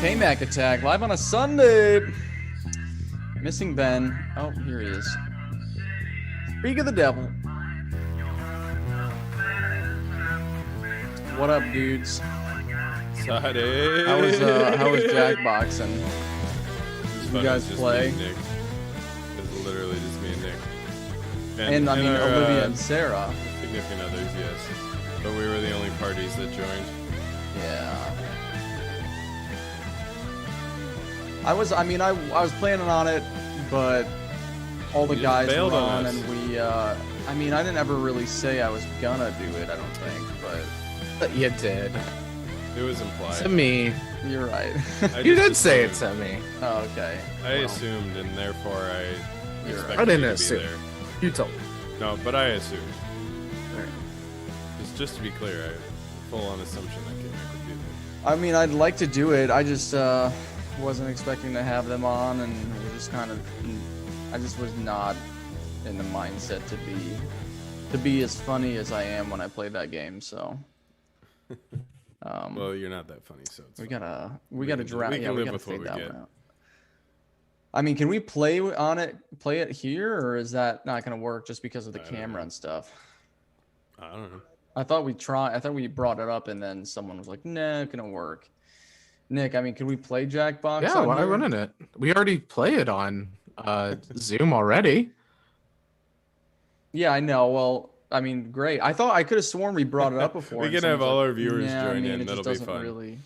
Kmac Attack, live on a Sunday. Missing Ben. Oh, here he is. Speak of the devil. What up, dudes? Saturday. How was Jackboxing? You guys play? It's literally just me and Nick. And I mean, our, Olivia and Sarah. Significant others, yes. But we were the only parties that joined. Yeah. I was planning on it, but all the guys were on, and we, I didn't ever really say I was gonna do it, I don't think, but you did. It was implied. To me. You're right. You did say it to me. Oh, okay. I assumed, and therefore I expected I didn't you to assume. be there. You told me. No, but I assumed. Right. Just to be clear, I full-on assumption that Kmac would be there. I mean, I'd like to do it. I just wasn't expecting to have them on, and it was just kind of, I just was not in the mindset to be as funny as I am when I play that game. So, well, you're not that funny, so it's we fine. gotta draft. We Yeah, can we live gotta with what fade we that get. one out. I mean, can we play it here, or is that not gonna work just because of the camera and stuff? I don't know. I thought we brought it up, and then someone was like, "Nah, it gonna work." Nick, I mean, can we play Jackbox? Yeah, why wouldn't it? We already play it on Zoom already. Yeah, I know. Well, I mean, great. I could have sworn we brought it up before. We can have all our viewers join in. That'll be fun. Really...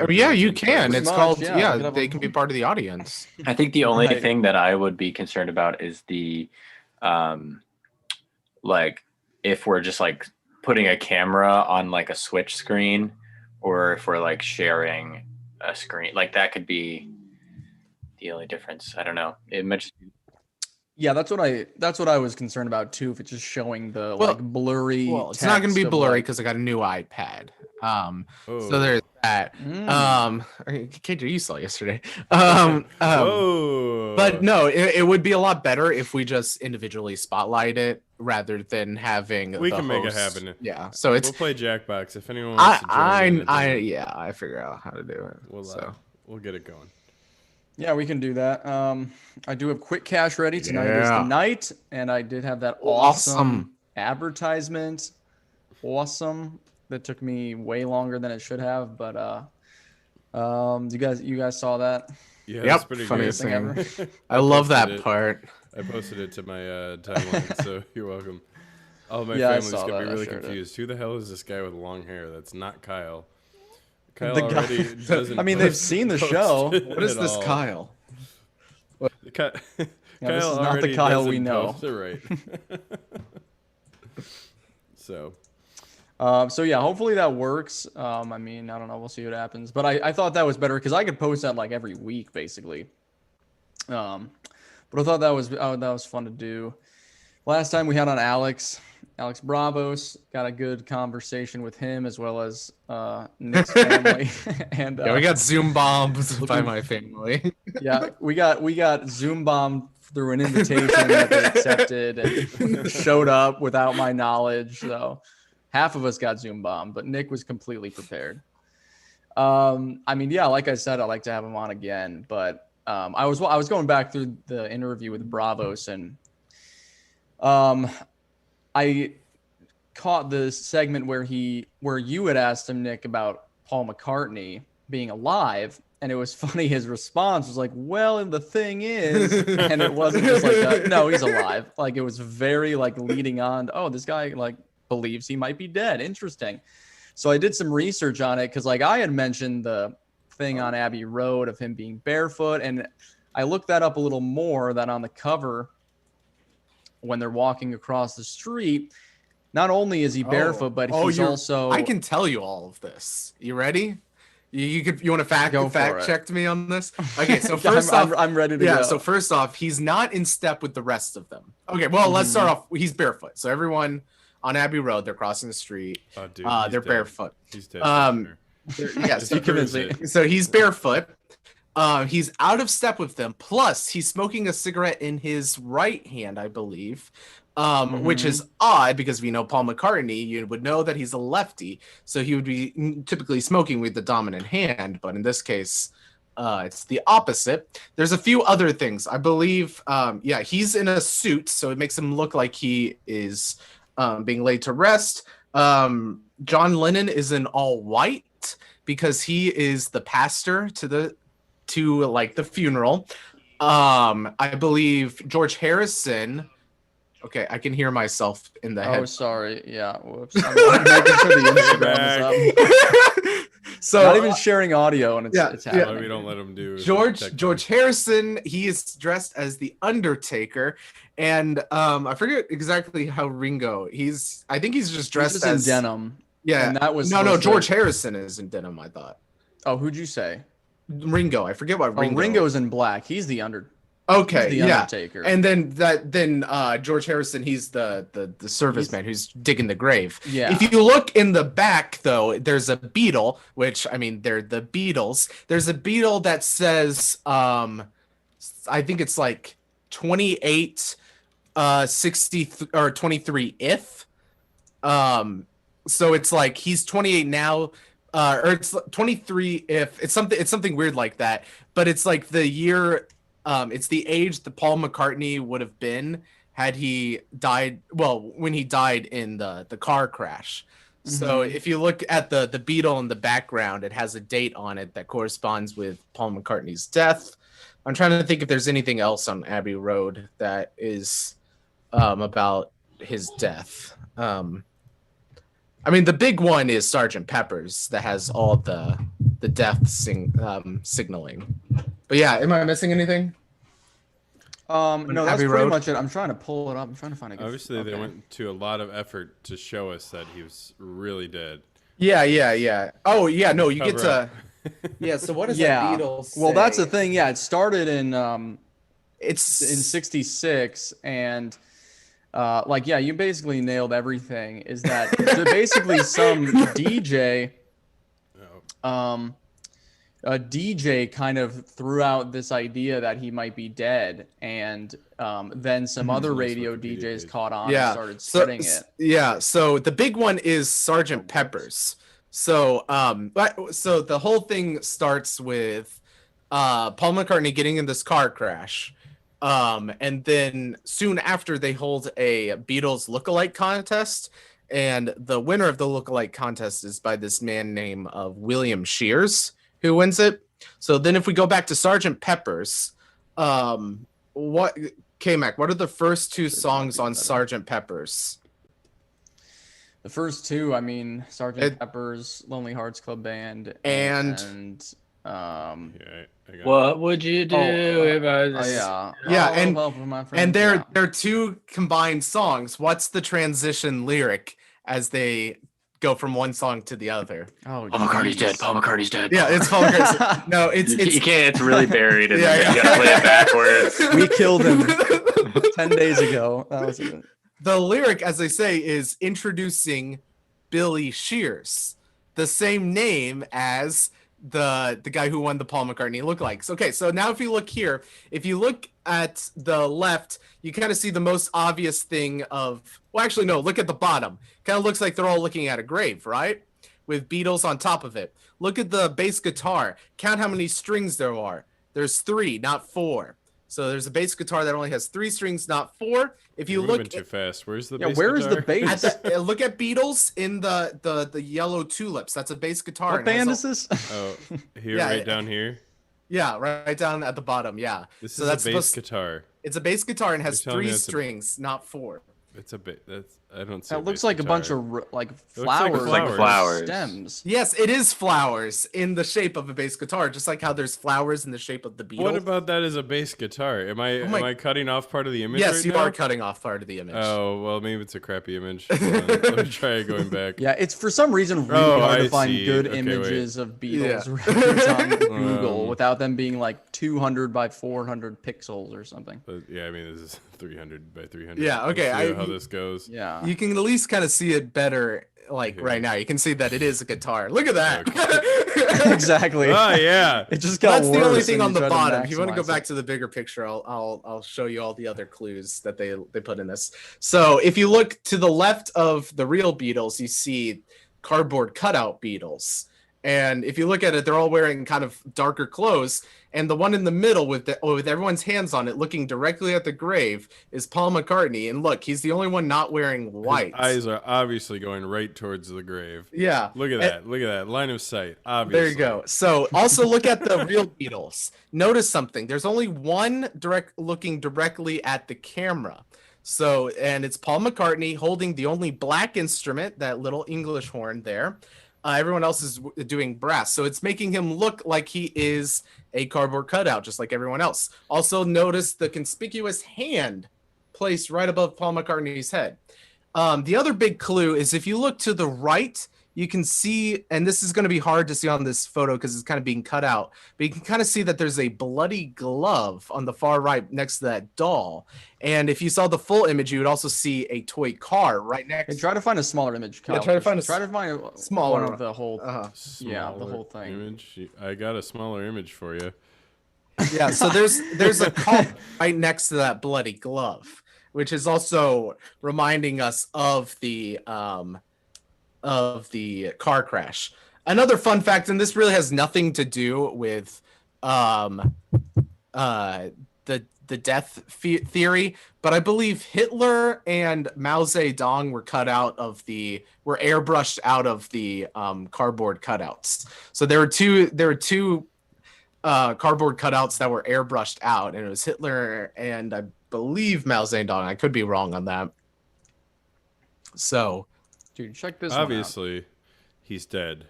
Yeah, you can. Pretty It's much, called, yeah, they can be part of the audience. I think the only Right. thing that I would be concerned about is the, like, if we're just like putting a camera on like a Switch screen, or if we're like sharing a screen, like that could be the only difference. I don't know. It might just be... Yeah, that's what I was concerned about too. If it's just showing the like blurry. Well, it's not going to be text of, blurry like... because I got a new iPad. Oh. So there's that. KJ, you saw yesterday. Whoa. But no, it would be a lot better if we just individually spotlight it rather than having. We the can make it host. happen. Yeah, so it's. We'll play Jackbox if anyone wants to join. I figure out how to do it. We'll get it going. Yeah, we can do that. I do have Quick Cash ready. Tonight is the night, and I did have that awesome advertisement. Awesome. That took me way longer than it should have, but you guys saw that? Yeah, Yep, that's pretty funniest great. thing. I love that part. I posted it to my timeline, so you're welcome. All of my Yeah, I family's saw gonna that. be I really shared it. confused. Who the hell is this guy with long hair? That's not Kyle. Kyle The guy- already doesn't. I mean, they've seen the post show. it What is at this, all. Kyle? Kyle this is not the already Kyle we doesn't know. post it right. So. So yeah, hopefully that works. I mean, I don't know. We'll see what happens. But I thought that was better because I could post that like every week, basically. But I thought that was fun to do. Last time we had on Alex Bravos, got a good conversation with him as well as Nick's family. And Yeah, we got Zoom bombed by my family. yeah, we got Zoom bombed through an invitation that they accepted and showed up without my knowledge. So half of us got Zoom bombed, but Nick was completely prepared. I mean, yeah, like I said, I'd like to have him on again, but I was going back through the interview with Bravos, and I caught the segment where you had asked him, Nick, about Paul McCartney being alive, and it was funny. His response was like, "Well, and the thing is," and it wasn't just like, "No, he's alive." Like, it was very like leading on. Oh, this guy like believes he might be dead. Interesting. So I did some research on it because like I had mentioned the thing on Abbey Road of him being barefoot, and I looked that up a little more. That on the cover, when they're walking across the street, not only is he barefoot, but he's also. I can tell you all of this. You ready? You want to fact check me on this? Okay, so first off, I'm ready to go. Yeah, so first off, he's not in step with the rest of them. Okay, well, let's start off. He's barefoot. So everyone on Abbey Road, they're crossing the street. Oh, dude, they're barefoot. He's dead. Yes, He proves it. so he's barefoot. He's out of step with them. Plus, he's smoking a cigarette in his right hand, I believe, which is odd because if you know Paul McCartney, you would know that he's a lefty, so he would be typically smoking with the dominant hand. But in this case, it's the opposite. There's a few other things. I believe, he's in a suit, so it makes him look like he is being laid to rest. John Lennon is in all white because he is the pastor to the funeral. I believe George Harrison. Okay, I can hear myself in the head. Oh, sorry. Yeah. Whoops. I'm making sure the Instagram is up. So not even sharing audio, and it's happening. Why we don't let him do George Harrison. He is dressed as the Undertaker, and I forget exactly how Ringo. I think he's just dressed as in denim. Yeah, and that was George Harrison is in denim. I thought. Oh, who'd you say? Ringo. I forget what Ringo. Ringo's in black. He's the Undertaker. And then George Harrison, he's the serviceman who's digging the grave. Yeah. If you look in the back, though, there's a beetle, which I mean they're the Beatles. There's a beetle that says I think it's like 28 60 or 23 if. So it's like he's 28 now. Or it's 23 if it's something weird like that, but it's like the year. It's the age that Paul McCartney would have been had he died. Well, when he died in the car crash. Mm-hmm. So if you look at the beetle in the background, it has a date on it that corresponds with Paul McCartney's death. I'm trying to think if there's anything else on Abbey Road that is about his death. I mean, the big one is Sergeant Pepper's that has all the death signaling. But yeah, am I missing anything? No, that's pretty much it. I'm trying to pull it up. I'm trying to find it. Obviously, they went to a lot of effort to show us that he was really dead. Yeah. Oh, yeah, no, you get to... Yeah, so what does that Beatles say? Well, that's the thing. Yeah, it started in... It's in 66, and... you basically nailed everything. Is that basically some DJ... a DJ kind of threw out this idea that he might be dead, and then some other radio DJs caught on and started spreading it. Yeah, so the big one is Sergeant Pepper's. So the whole thing starts with Paul McCartney getting in this car crash. And then soon after they hold a Beatles lookalike contest, and the winner of the lookalike contest is by this man named William Shears, who wins it. So then if we go back to Sergeant Pepper's, Kmac, what are the first two songs on Sergeant Pepper's? The first two, I mean, Sergeant Pepper's Lonely Hearts Club Band and what would you do if I was... and they're two combined songs. What's the transition lyric as they go from one song to the other? Paul McCartney's dead. Paul McCartney's dead. Yeah, it's Paul McCartney. No, it's you can't. It's really buried in there. You gotta play it backwards. We killed him 10 days ago. That was it. The lyric, as they say, is introducing Billy Shears, the same name as the guy who won the Paul McCartney lookalikes. Okay, so now if you look here, if you look at the left, you kind of see the most obvious thing of... Well, actually, no, look at the bottom. Kind of looks like they're all looking at a grave, right? With Beatles on top of it. Look at the bass guitar. Count how many strings there are. There's 3, not 4. So there's a bass guitar that only has 3 strings, not 4. If you look too fast, where's the bass where guitar? is the bass? Look at Beatles in the yellow tulips. That's a bass guitar. What band is this? Oh, here, right down here. Yeah, right down at the bottom. Yeah. This is a bass guitar. It's a bass guitar and has 3 strings, not 4. It's a bit. I don't see. That looks like guitar. a bunch of flowers, like flowers, stems. Yes, it is flowers in the shape of a bass guitar, just like how there's flowers in the shape of the Beatles. What about that as a bass guitar? Am I cutting off part of the image? Yes, right you now? are cutting off part of the image. Oh well, maybe it's a crappy image. Let me try going back. Yeah, it's for some reason really hard to find good images of Beatles records on Google without them being like 200 by 400 pixels or something. Yeah, I mean this is 300 by 300. Yeah, okay. Let's see how this goes. Yeah, you can at least kind of see it better. Like right now, you can see that it is a guitar. Look at that. Okay. Exactly. Oh yeah. It just got That's worse. The only thing on the try bottom. If you want to go back to the bigger picture, I'll show you all the other clues that they put in this. So if you look to the left of the real Beatles, you see cardboard cutout Beatles, And if you look at it, they're all wearing kind of darker clothes. And the one in the middle with everyone's hands on it, looking directly at the grave, is Paul McCartney. And look, he's the only one not wearing white. His eyes are obviously going right towards the grave. Yeah. Look at that. Look at that. Line of sight. Obviously. There you go. So also look at the real Beatles. Notice something. There's only one looking directly at the camera. So, and it's Paul McCartney holding the only black instrument, that little English horn there. Everyone else is doing brass. So it's making him look like he is a cardboard cutout, just like everyone else. Also notice the conspicuous hand placed right above Paul McCartney's head. The other big clue is if you look to the right, you can see, and this is going to be hard to see on this photo because it's kind of being cut out, but you can kind of see that there's a bloody glove on the far right next to that doll. And if you saw the full image, you would also see a toy car right next. Hey, try to find a smaller image, Kyle. Yeah, try to find a smaller one of the whole. Yeah, the whole thing. Image. I got a smaller image for you. Yeah, so there's a car right next to that bloody glove, which is also reminding us of the car crash. Another fun fact, and this really has nothing to do with the death theory, but I believe Hitler and Mao Zedong were airbrushed out of the cardboard cutouts. So there were two cardboard cutouts that were airbrushed out, and it was Hitler and I believe Mao Zedong. I could be wrong on that. So, dude, check this Obviously, he's dead.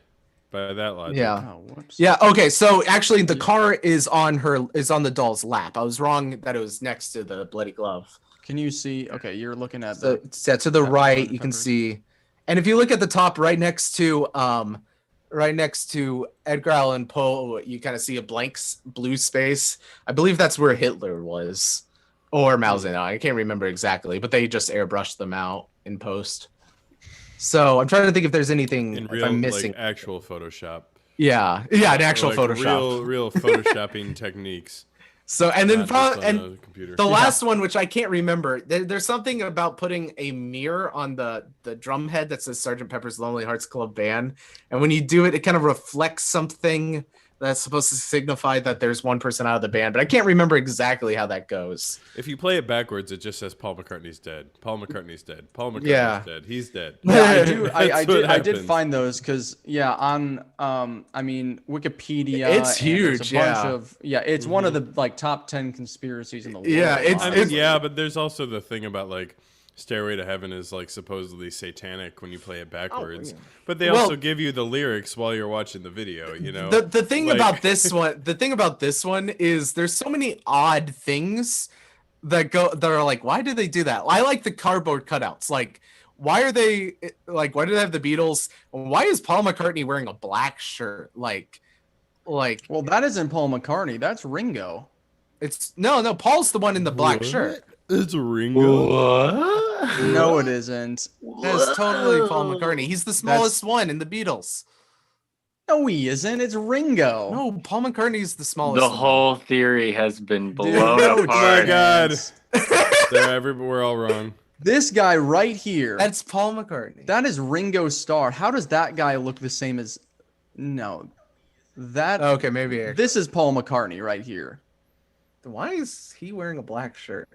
By that logic. Yeah. Oh, whoops. Yeah. Okay. So actually, the car is on the doll's lap. I was wrong that it was next to the bloody glove. Can you see? Okay, you're looking at So to the right, you can cover. see, and if you look at the top, right next to Edgar Allan Poe, you kind of see a blank blue space. I believe that's where Hitler was, or Mao Zedong. I can't remember exactly, but they just airbrushed them out in post. So I'm trying to think if there's anything In if real, I'm missing. like actual Photoshop. Yeah, an actual like Photoshop. Real photoshopping techniques. So and then Not just on and the computer. the last one, which I can't remember, there's something about putting a mirror on the drum head that says Sgt. Pepper's Lonely Hearts Club Band, and when you do it, it kind of reflects something that's supposed to signify that there's one person out of the band, but I can't remember exactly how that goes. If you play it backwards, it just says Paul McCartney's dead. Paul McCartney's dead. Paul McCartney's Yeah. dead. He's dead. Yeah, I did happens. find those because on I mean Wikipedia. It's and there's huge, a bunch yeah. of it's one of the like top 10 conspiracies in the world. Yeah, it's- I mean, yeah, but there's also the thing about like Stairway to Heaven is like supposedly satanic when you play it backwards. yeah. But they Well- also give you the lyrics while you're watching the video, you know. The thing Like- about this one is there's so many odd things that are like, why do they do that? I like the cardboard cutouts. Like, why do they have the Beatles? Why is Paul McCartney wearing a black shirt? Like Well, that isn't Paul McCartney. That's Ringo. it's no, Paul's the one in the black shirt. It's Ringo. No, it isn't. That's totally Paul McCartney. He's the smallest one in the Beatles. No, he isn't. It's Ringo. No, Paul McCartney is the smallest. The one. whole theory has been blown Dude, apart. my God. We're all wrong. This guy right here. That's Paul McCartney. That is Ringo Starr. How does that guy look the same as? No, that. Okay, maybe. This is Paul McCartney right here. Why is he wearing a black shirt?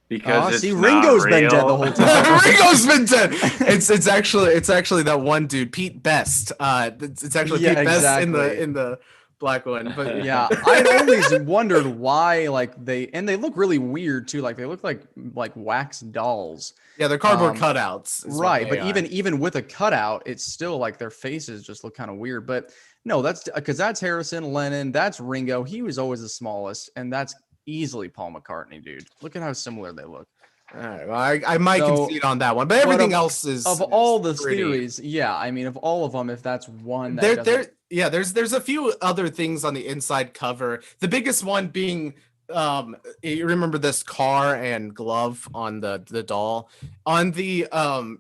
Because it's see, not Ringo's been real. dead the whole time. Ringo's been dead. It's actually that one dude, Pete Best. It's actually Yeah, Pete Best exactly. in the black one. But Yeah, I'd always wondered why, like they look really weird too. Like they look like wax dolls. yeah, they're cardboard Um, cutouts, is what Right, they but are. even with a cutout, it's still like their faces just look kind of weird. But no, that's because that's Harrison, Lennon, that's Ringo. He was always the smallest, and that's easily Paul McCartney, dude. Look at how similar they look. All right, well, I might So- concede on that one, but everything of- else is Of all the pretty. theories, yeah, I mean, of all of them, if that's one that There's a few other things on the inside cover. The biggest one being you remember this car and glove on the doll. On the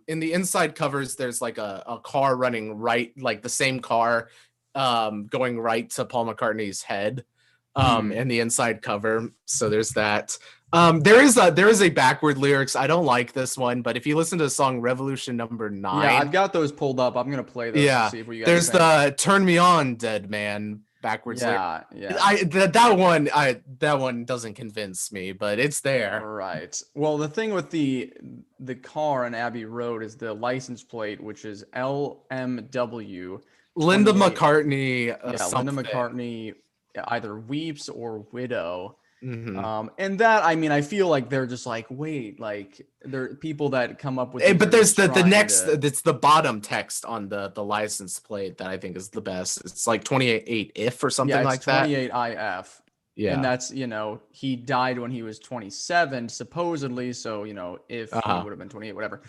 in the inside covers, there's like a car running right, like the same car going right to Paul McCartney's head. and the inside cover. So there's that. There is a backward lyrics. I don't like this one, but if you listen to the song Revolution Number 9, Yeah, I've got those pulled up. I'm gonna play those. yeah, To see if we got there's anything. the "Turn Me On, Dead Man" backwards. Yeah, yeah. That one doesn't convince me, but it's there. Right. Well, the thing with the car on Abbey Road is the license plate, which is LMW. Linda 28. McCartney. Yeah, something. Linda McCartney either weeps or widow. Mhm. And that, I mean, I feel like they're just like, wait, like there are people that come up with. But there's the next. To... It's the bottom text on the license plate that I think is the best. It's like 28 if or something like that. 28 IF. Yeah, and that's, he died when he was 27 supposedly, so if he would have been 28, whatever.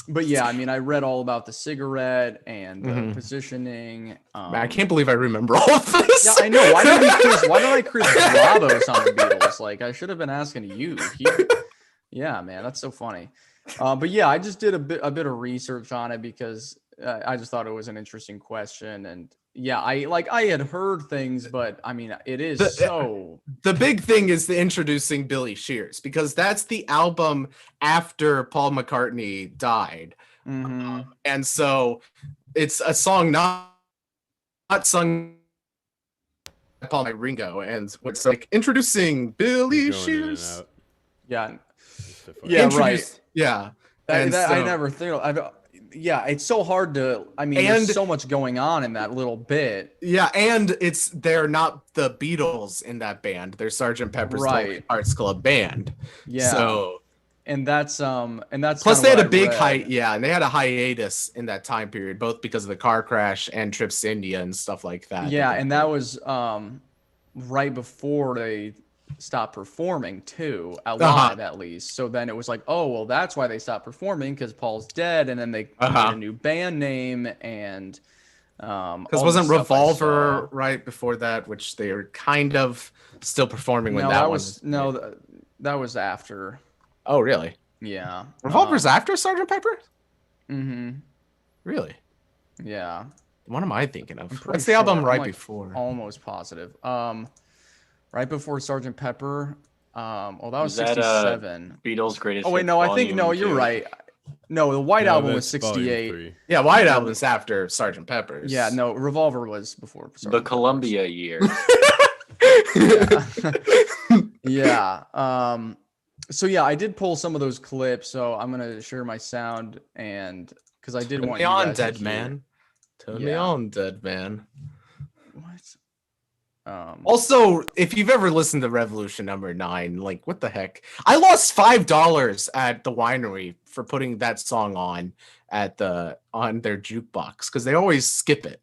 But yeah, I mean, I read all about the cigarette and the positioning. Man, I can't believe I remember all of this. Yeah, I know. Why don't I Chris Bravos on the Beatles? Like, I should have been asking you. Yeah, man, that's so funny. But yeah, I just did a bit of research on it because I just thought it was an interesting question. And yeah, I had heard things, but I mean, it is so. The big thing is the introducing Billy Shears, because that's the album after Paul McCartney died, and so it's a song not sung by Paul Ringo, and it's like introducing Billy Shears. Yeah, right. Yeah, I never think. Yeah, it's so hard to. I mean, there's so much going on in that little bit. Yeah, and they're not the Beatles in that band. They're Sgt. Pepper's Lonely Hearts Club Band. Yeah. So, and that's plus they had a big and they had a hiatus in that time period, both because of the car crash and trips to India and stuff like that. Yeah, and that was right before they stopped performing too, live at least. So then it was like, oh well, that's why they stopped performing, because Paul's dead, and then they made a new band name, and because wasn't Revolver right before that, which they were kind of still performing when that was that was after. Oh really? Yeah, Revolver's after Sgt. Pepper. Really? Yeah. What am I thinking of? What's the album right before? Almost positive. Right before Sgt. Pepper. Well, that was 67. Beatles' greatest. Oh wait, no, I think you're right. No, the White Album was 68. Yeah, White Album's after Sgt. Pepper's. Yeah, no, Revolver was before. The Columbia year. Yeah. So yeah, I did pull some of those clips. So I'm gonna share my sound, and because I did want you guys to Dead Man. Turn me on, Dead Man. What? Also, if you've ever listened to Revolution Number 9, like what the heck? I lost $5 at the winery for putting that song on their jukebox because they always skip it.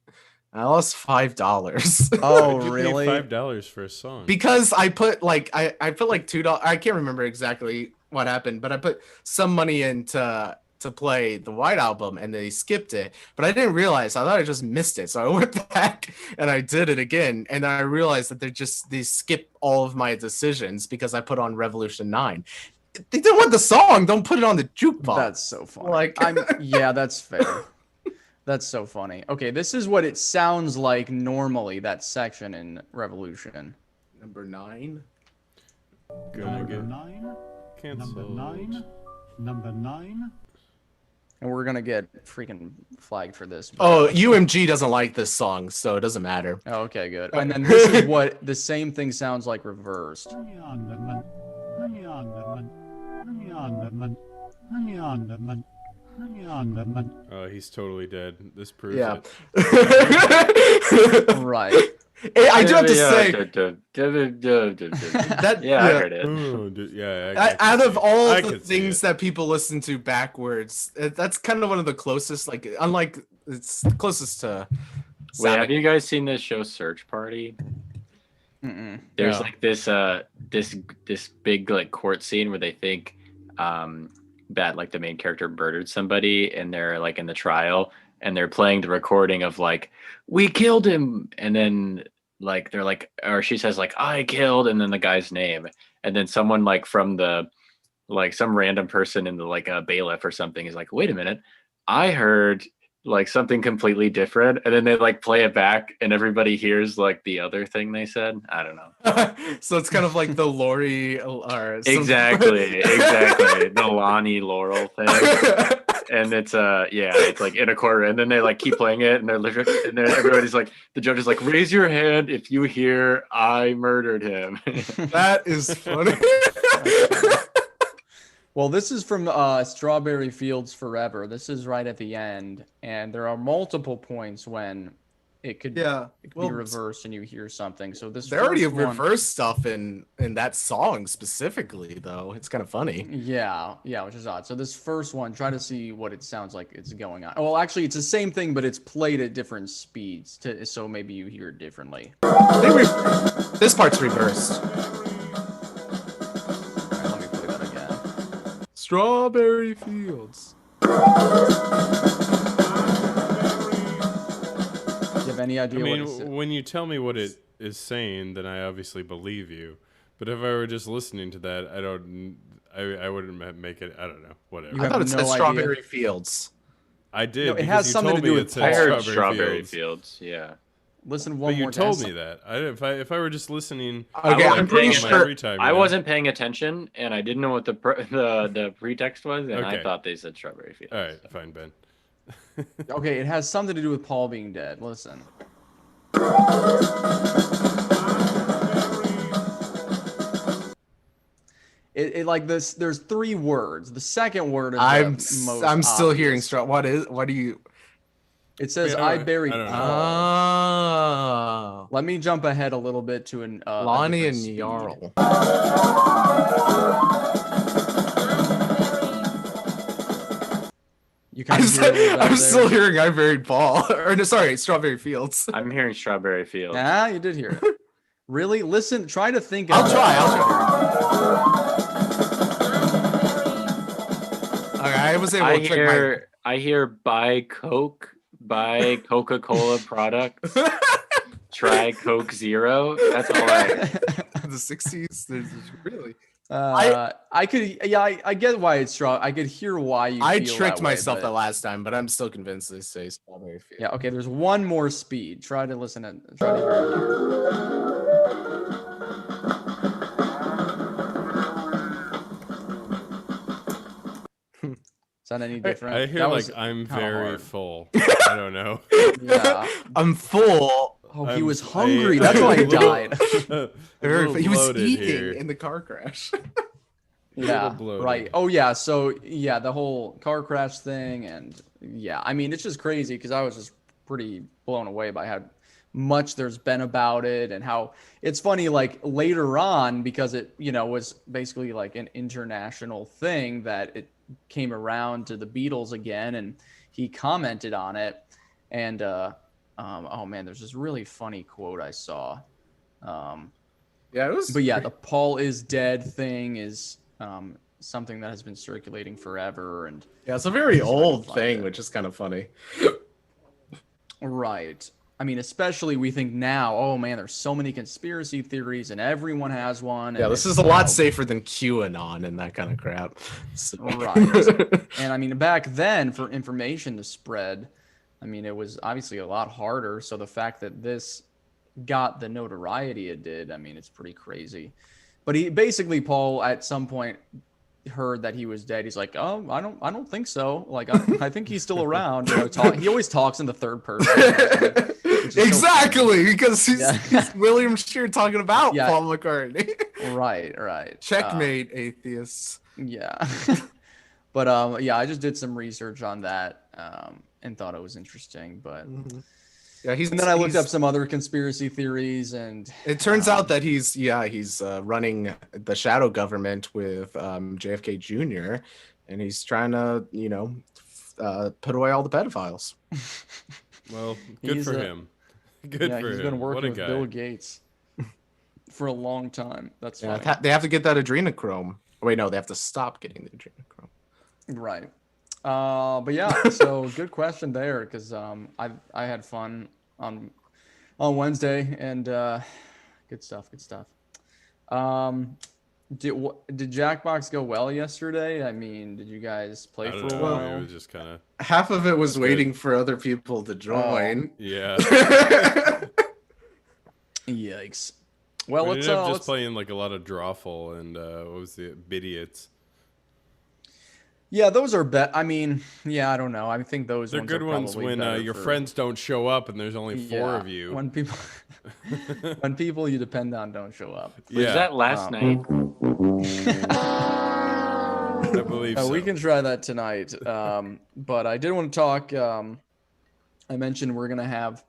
I lost $5. Oh, really? $5 for a song? Because I put like I put like $2. I can't remember exactly what happened, but I put some money in to play the White Album, and they skipped it. But I didn't realize. I thought I just missed it, so I went back and I did it again, and I realized that they skip all of my decisions because I put on Revolution 9. They didn't want the song. Don't put it on the jukebox. That's so funny. Yeah, that's fair. That's so funny. Okay, this is what it sounds like normally, that section in Revolution. Number 9. Number 9. Canceled. Number 9. And we're gonna get freaking flagged for this. Oh, UMG doesn't like this song, so it doesn't matter. Oh, okay, good. And then this is what the same thing sounds like reversed. Oh, he's totally dead. This proves it. Right. Hey, I do have to say that. Yeah, I heard it. Out of all the things that people listen to backwards, that's kind of one of the closest. Like, unlike it's closest to. Wait, have you guys seen this show Search Party? There's like this big like court scene where they think that like the main character murdered somebody, and they're like in the trial, and they're playing the recording of like, we killed him, and then like they're like, or she says like, I killed, and then the guy's name, and then someone like from the like some random person in the like a bailiff or something is like, wait a minute, I heard like something completely different, and then they like play it back, and everybody hears like the other thing they said. I don't know. So it's kind of like the Lori or Exactly, the Lonnie Laurel thing. And it's it's like in a corner, and then they like keep playing it, and they're lyrics, and then everybody's like, the judge is like, raise your hand if you hear I murdered him. That is funny. Well, this is from Strawberry Fields Forever. This is right at the end, and there are multiple points when it could be reversed and you hear something. So this they already reversed stuff in that song specifically, though. It's kind of funny. Yeah, which is odd. So this first one, try to see what it sounds like it's going on. Well, actually, it's the same thing, but it's played at different speeds, so maybe you hear it differently. This part's reversed. Strawberry Fields. Do you have any idea what it's when you tell me what it is saying, then I obviously believe you. But if I were just listening to that, I wouldn't make it. I don't know. Whatever. I thought it said Strawberry Fields. I did. No, it has something to do with I heard Strawberry Fields. Yeah. Listen one more time. You told me that. If I were just listening, okay, I'm pretty sure. I wasn't paying attention, and I didn't know what the pretext was, and I thought they said Strawberry Fields. All right, fine, Ben. Okay, it has something to do with Paul being dead. Listen. It like this. There's 3 words. The second word is I'm still hearing straw. What do you? It says I buried Paul. Oh. Let me jump ahead a little bit to an Lonnie and Jarl. You kind of I'm still hearing I buried Paul. Or no, sorry, Strawberry Fields. I'm hearing Strawberry Fields. Yeah, you did hear it. Really? Listen, try to think. I'll try. Okay, I was able to check I hear buy Coke, buy Coca-Cola products, try Coke Zero. That's all the 60s, there's really. I get why it's strong. I could hear why you. I tricked myself the last time, but I'm still convinced they say Strawberry Fields. Yeah. Okay. There's one more speed. Try to listen and try to hear it. Is that any different? I hear I'm very full. I don't know. Yeah. I'm full. Oh, he was hungry. That's why he died. He was eating in the car crash. Yeah, right. Oh, yeah. So, yeah, the whole car crash thing. And, yeah, I mean, it's just crazy because I was just pretty blown away by how much there's been about it and how it's funny, like, later on, because it, was basically like an international thing that it came around to the Beatles again, and he commented on it. And, oh man, there's this really funny quote I saw. Yeah, it was. But yeah, the Paul is dead thing is something that has been circulating forever, and yeah, it's a very old thing, which is kind of funny. Right. I mean, especially we think now, oh man, there's so many conspiracy theories, and everyone has one. Yeah, this is a lot safer than QAnon and that kind of crap. So. Right. And I mean, back then, for information to spread, I mean, it was obviously a lot harder. So the fact that this got the notoriety it did, I mean, it's pretty crazy. But Paul at some point heard that he was dead. He's like, oh, I don't think so. Like, I think he's still around. He always talks in the third person. Exactly, because he's William Shear talking about Paul McCartney. Right. Checkmate, atheists. Yeah. But I just did some research on that and thought it was interesting. But yeah, and then I looked up some other conspiracy theories, and it turns out that he's running the shadow government with JFK Jr. and he's trying to put away all the pedophiles. Well, good for him. Good for him. He's been working with Bill Gates for a long time. That's funny. They have to get that adrenochrome. Wait, no, they have to stop getting the adrenochrome. Right. But yeah, so good question there, because I had fun on Wednesday, and good stuff. Did Jackbox go well yesterday? I mean, did you guys play I for don't a know. while? It was just kind of Half of it was That's waiting good. for other people to join. yeah. Yikes. Well, We let's ended up just let's playing like a lot of Drawful and what was the Bidiots. yeah, those are bet. I mean, yeah, I don't know. I think those They're ones good are ones probably when better your for, friends don't show up and there's only four yeah, of you. when people when people you depend on don't show up. Was Yeah, that last night? I believe so. We can try that tonight. But I did want to talk. I mentioned we're gonna have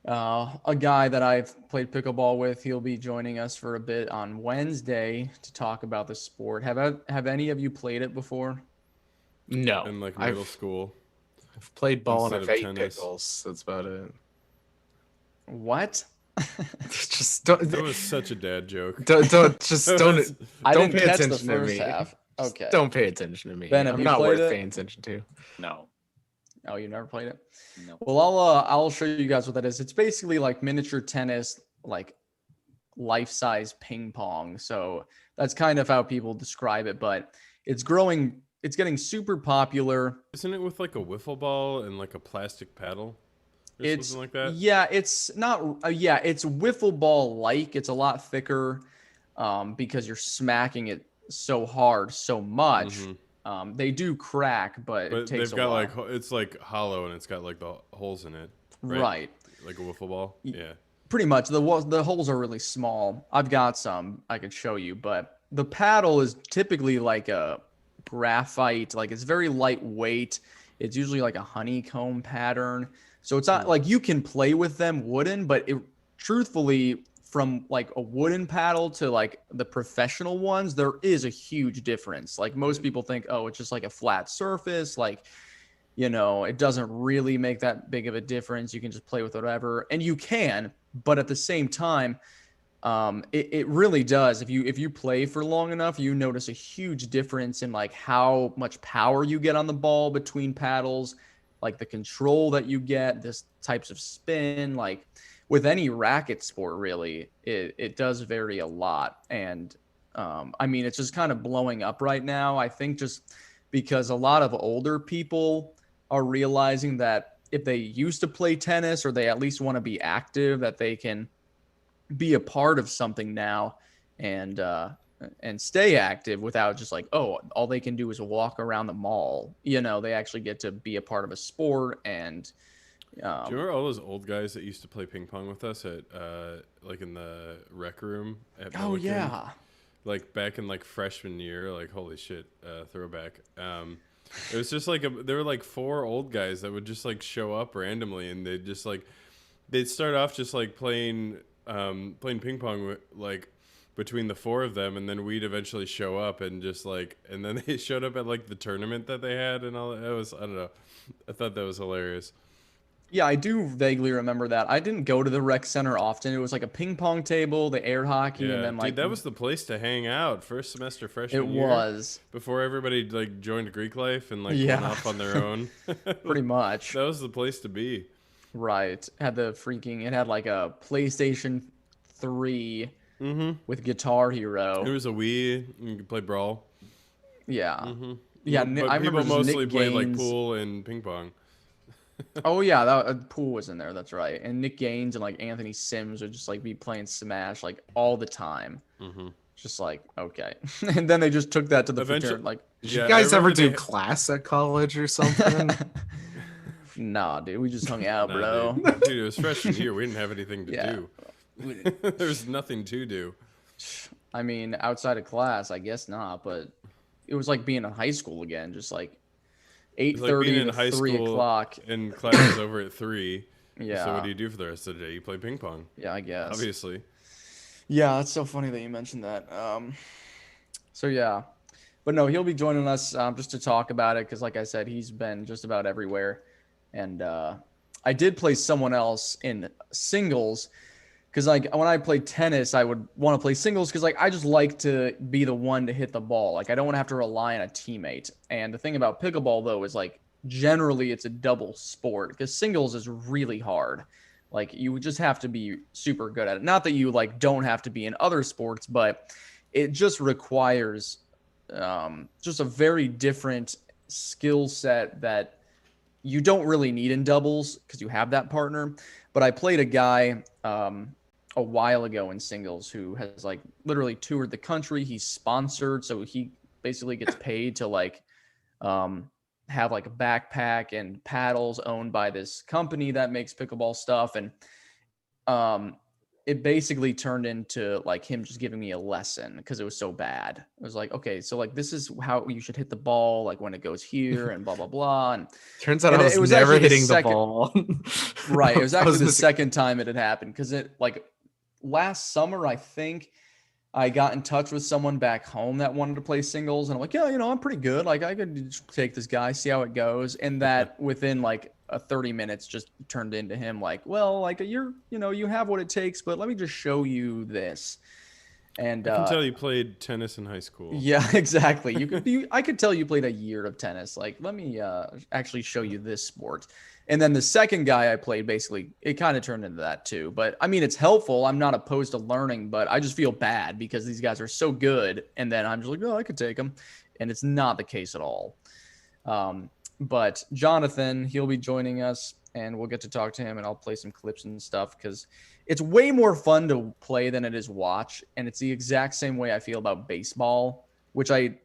a guy that I've played pickleball with. He'll be joining us for a bit on Wednesday to talk about the sport. Have any of you played it before? No, In like middle school. I've played ball and instead I've of ate tennis. pickles. That's about it. What? Just don't, That was such a dad joke. don't just don't I don't didn't pay catch the attention to first me. half. Just Okay. don't pay attention to me. Ben, have I'm you not played worth it? paying attention to. No. Oh, you never played it? No. Well, I'll show you guys what that is. It's basically like miniature tennis, like life-size ping pong. So that's kind of how people describe it, but it's growing. It's getting super popular. Isn't it with like a wiffle ball and like a plastic paddle? Or It's something like that? yeah, it's not yeah, it's wiffle ball like. It's a lot thicker because you're smacking it so hard, so much. Mhm. They do crack, but it But takes they've a got while. like it's like hollow and it's got like the holes in it. Right? Right. Like a wiffle ball. Yeah. Pretty much. The holes are really small. I've got some I could show you, but the paddle is typically like a graphite, like it's very lightweight. It's usually like a honeycomb pattern. So it's not like you can play with them wooden, but it truthfully from like a wooden paddle to like the professional ones, there is a huge difference. Like most people think, oh, it's just like a flat surface, like it doesn't really make that big of a difference. You can just play with whatever, and you can, but at the same time, it really does. If you play for long enough, you notice a huge difference in like how much power you get on the ball between paddles, like the control that you get, this types of spin, like with any racket sport, really, it does vary a lot. And I mean, it's just kind of blowing up right now. I think just because a lot of older people are realizing that if they used to play tennis or they at least want to be active, that they can be a part of something now and stay active without just like, oh, all they can do is walk around the mall. They actually get to be a part of a sport. And Do you remember all those old guys that used to play ping pong with us at like in the rec room at oh Milliken? yeah, Like back in like freshman year, like holy shit, throwback. It was just like there were like four old guys that would just like show up randomly, and they'd start off just like playing ping pong like between the four of them, and then we'd eventually show up and just like, and then they showed up at like the tournament that they had and all that. It was, I don't know, I thought that was hilarious. yeah, I do vaguely remember that. I didn't go to the rec center often. It was like a ping pong table, the air hockey, Yeah, and then like dude, that was the place to hang out first semester freshman it year. was Before everybody like joined Greek life and like Yeah. went off on their own. pretty much That was the place to be. right. It had like a PlayStation 3 Mm-hmm. with Guitar Hero. It was a Wii. You could play Brawl. Yeah. Mm-hmm. Yeah, but I people remember just mostly Nick played like Gaines. pool and ping pong. Oh yeah, that pool was in there. That's right. And Nick Gaines and like Anthony Sims would just like be playing Smash like all the time. Mm-hmm. Just like okay, and then they just took that to the Eventually- fraternity. Like, Did Yeah, you guys I ever remember do they- class at college or something? nah, dude, we just hung out, Nah, bro. Dude, it was freshman year. We didn't have anything to Yeah. do. There was nothing to do. I mean, outside of class, I guess not, but it was like being in high school again, just like It's 8:30 like being in to high 3 school o'clock. and class is over at 3. Yeah. So what do you do for the rest of the day? You play ping pong, Yeah, I guess. obviously. Yeah, that's so funny that you mentioned that. So yeah, but no, he'll be joining us just to talk about it because, like I said, he's been just about everywhere. And I did play someone else in singles because, like, when I played tennis, I would want to play singles because, like, I just like to be the one to hit the ball. Like, I don't want to have to rely on a teammate. And the thing about pickleball, though, is like generally it's a double sport because singles is really hard. Like, you just have to be super good at it. Not that you like don't have to be in other sports, but it just requires just a very different skill set that you don't really need in doubles because you have that partner. But I played a guy a while ago in singles who has like literally toured the country. He's sponsored, so he basically gets paid to like have like a backpack and paddles owned by this company that makes pickleball stuff. And it basically turned into like him just giving me a lesson because it was so bad. It was like, okay, so like this is how you should hit the ball, like when it goes here and blah blah blah. And turns out I was never hitting the ball. Right, it was actually the second time it had happened because it like last summer I think I got in touch with someone back home that wanted to play singles, and I'm like, yeah, I'm pretty good. Like I could just take this guy, see how it goes, and that within like 30 minutes just turned into him like, well, like you have what it takes, but let me just show you this. And I can tell you played tennis in high school. Yeah, exactly. I could tell you played a year of tennis. Like, let me actually show you this sport. And then the second guy I played, basically, it kind of turned into that too. But I mean, it's helpful. I'm not opposed to learning, but I just feel bad because these guys are so good. And then I'm just like, oh, I could take them. And it's not the case at all. But Jonathan, he'll be joining us and we'll get to talk to him and I'll play some clips and stuff because it's way more fun to play than it is watch. And it's the exact same way I feel about baseball, which I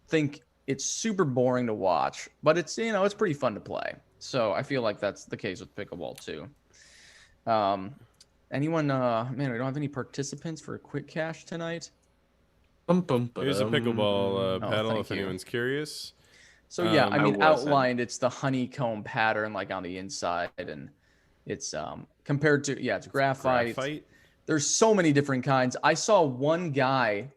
think it's super boring to watch, but it's, it's pretty fun to play. So I feel like that's the case with pickleball too. Anyone, man, we don't have any participants for a quick cash tonight. Here's a pickleball paddle if you. anyone's curious. So yeah, I mean, outlined, it's the honeycomb pattern, like on the inside, and it's compared to, it's graphite. There's so many different kinds. I saw one guy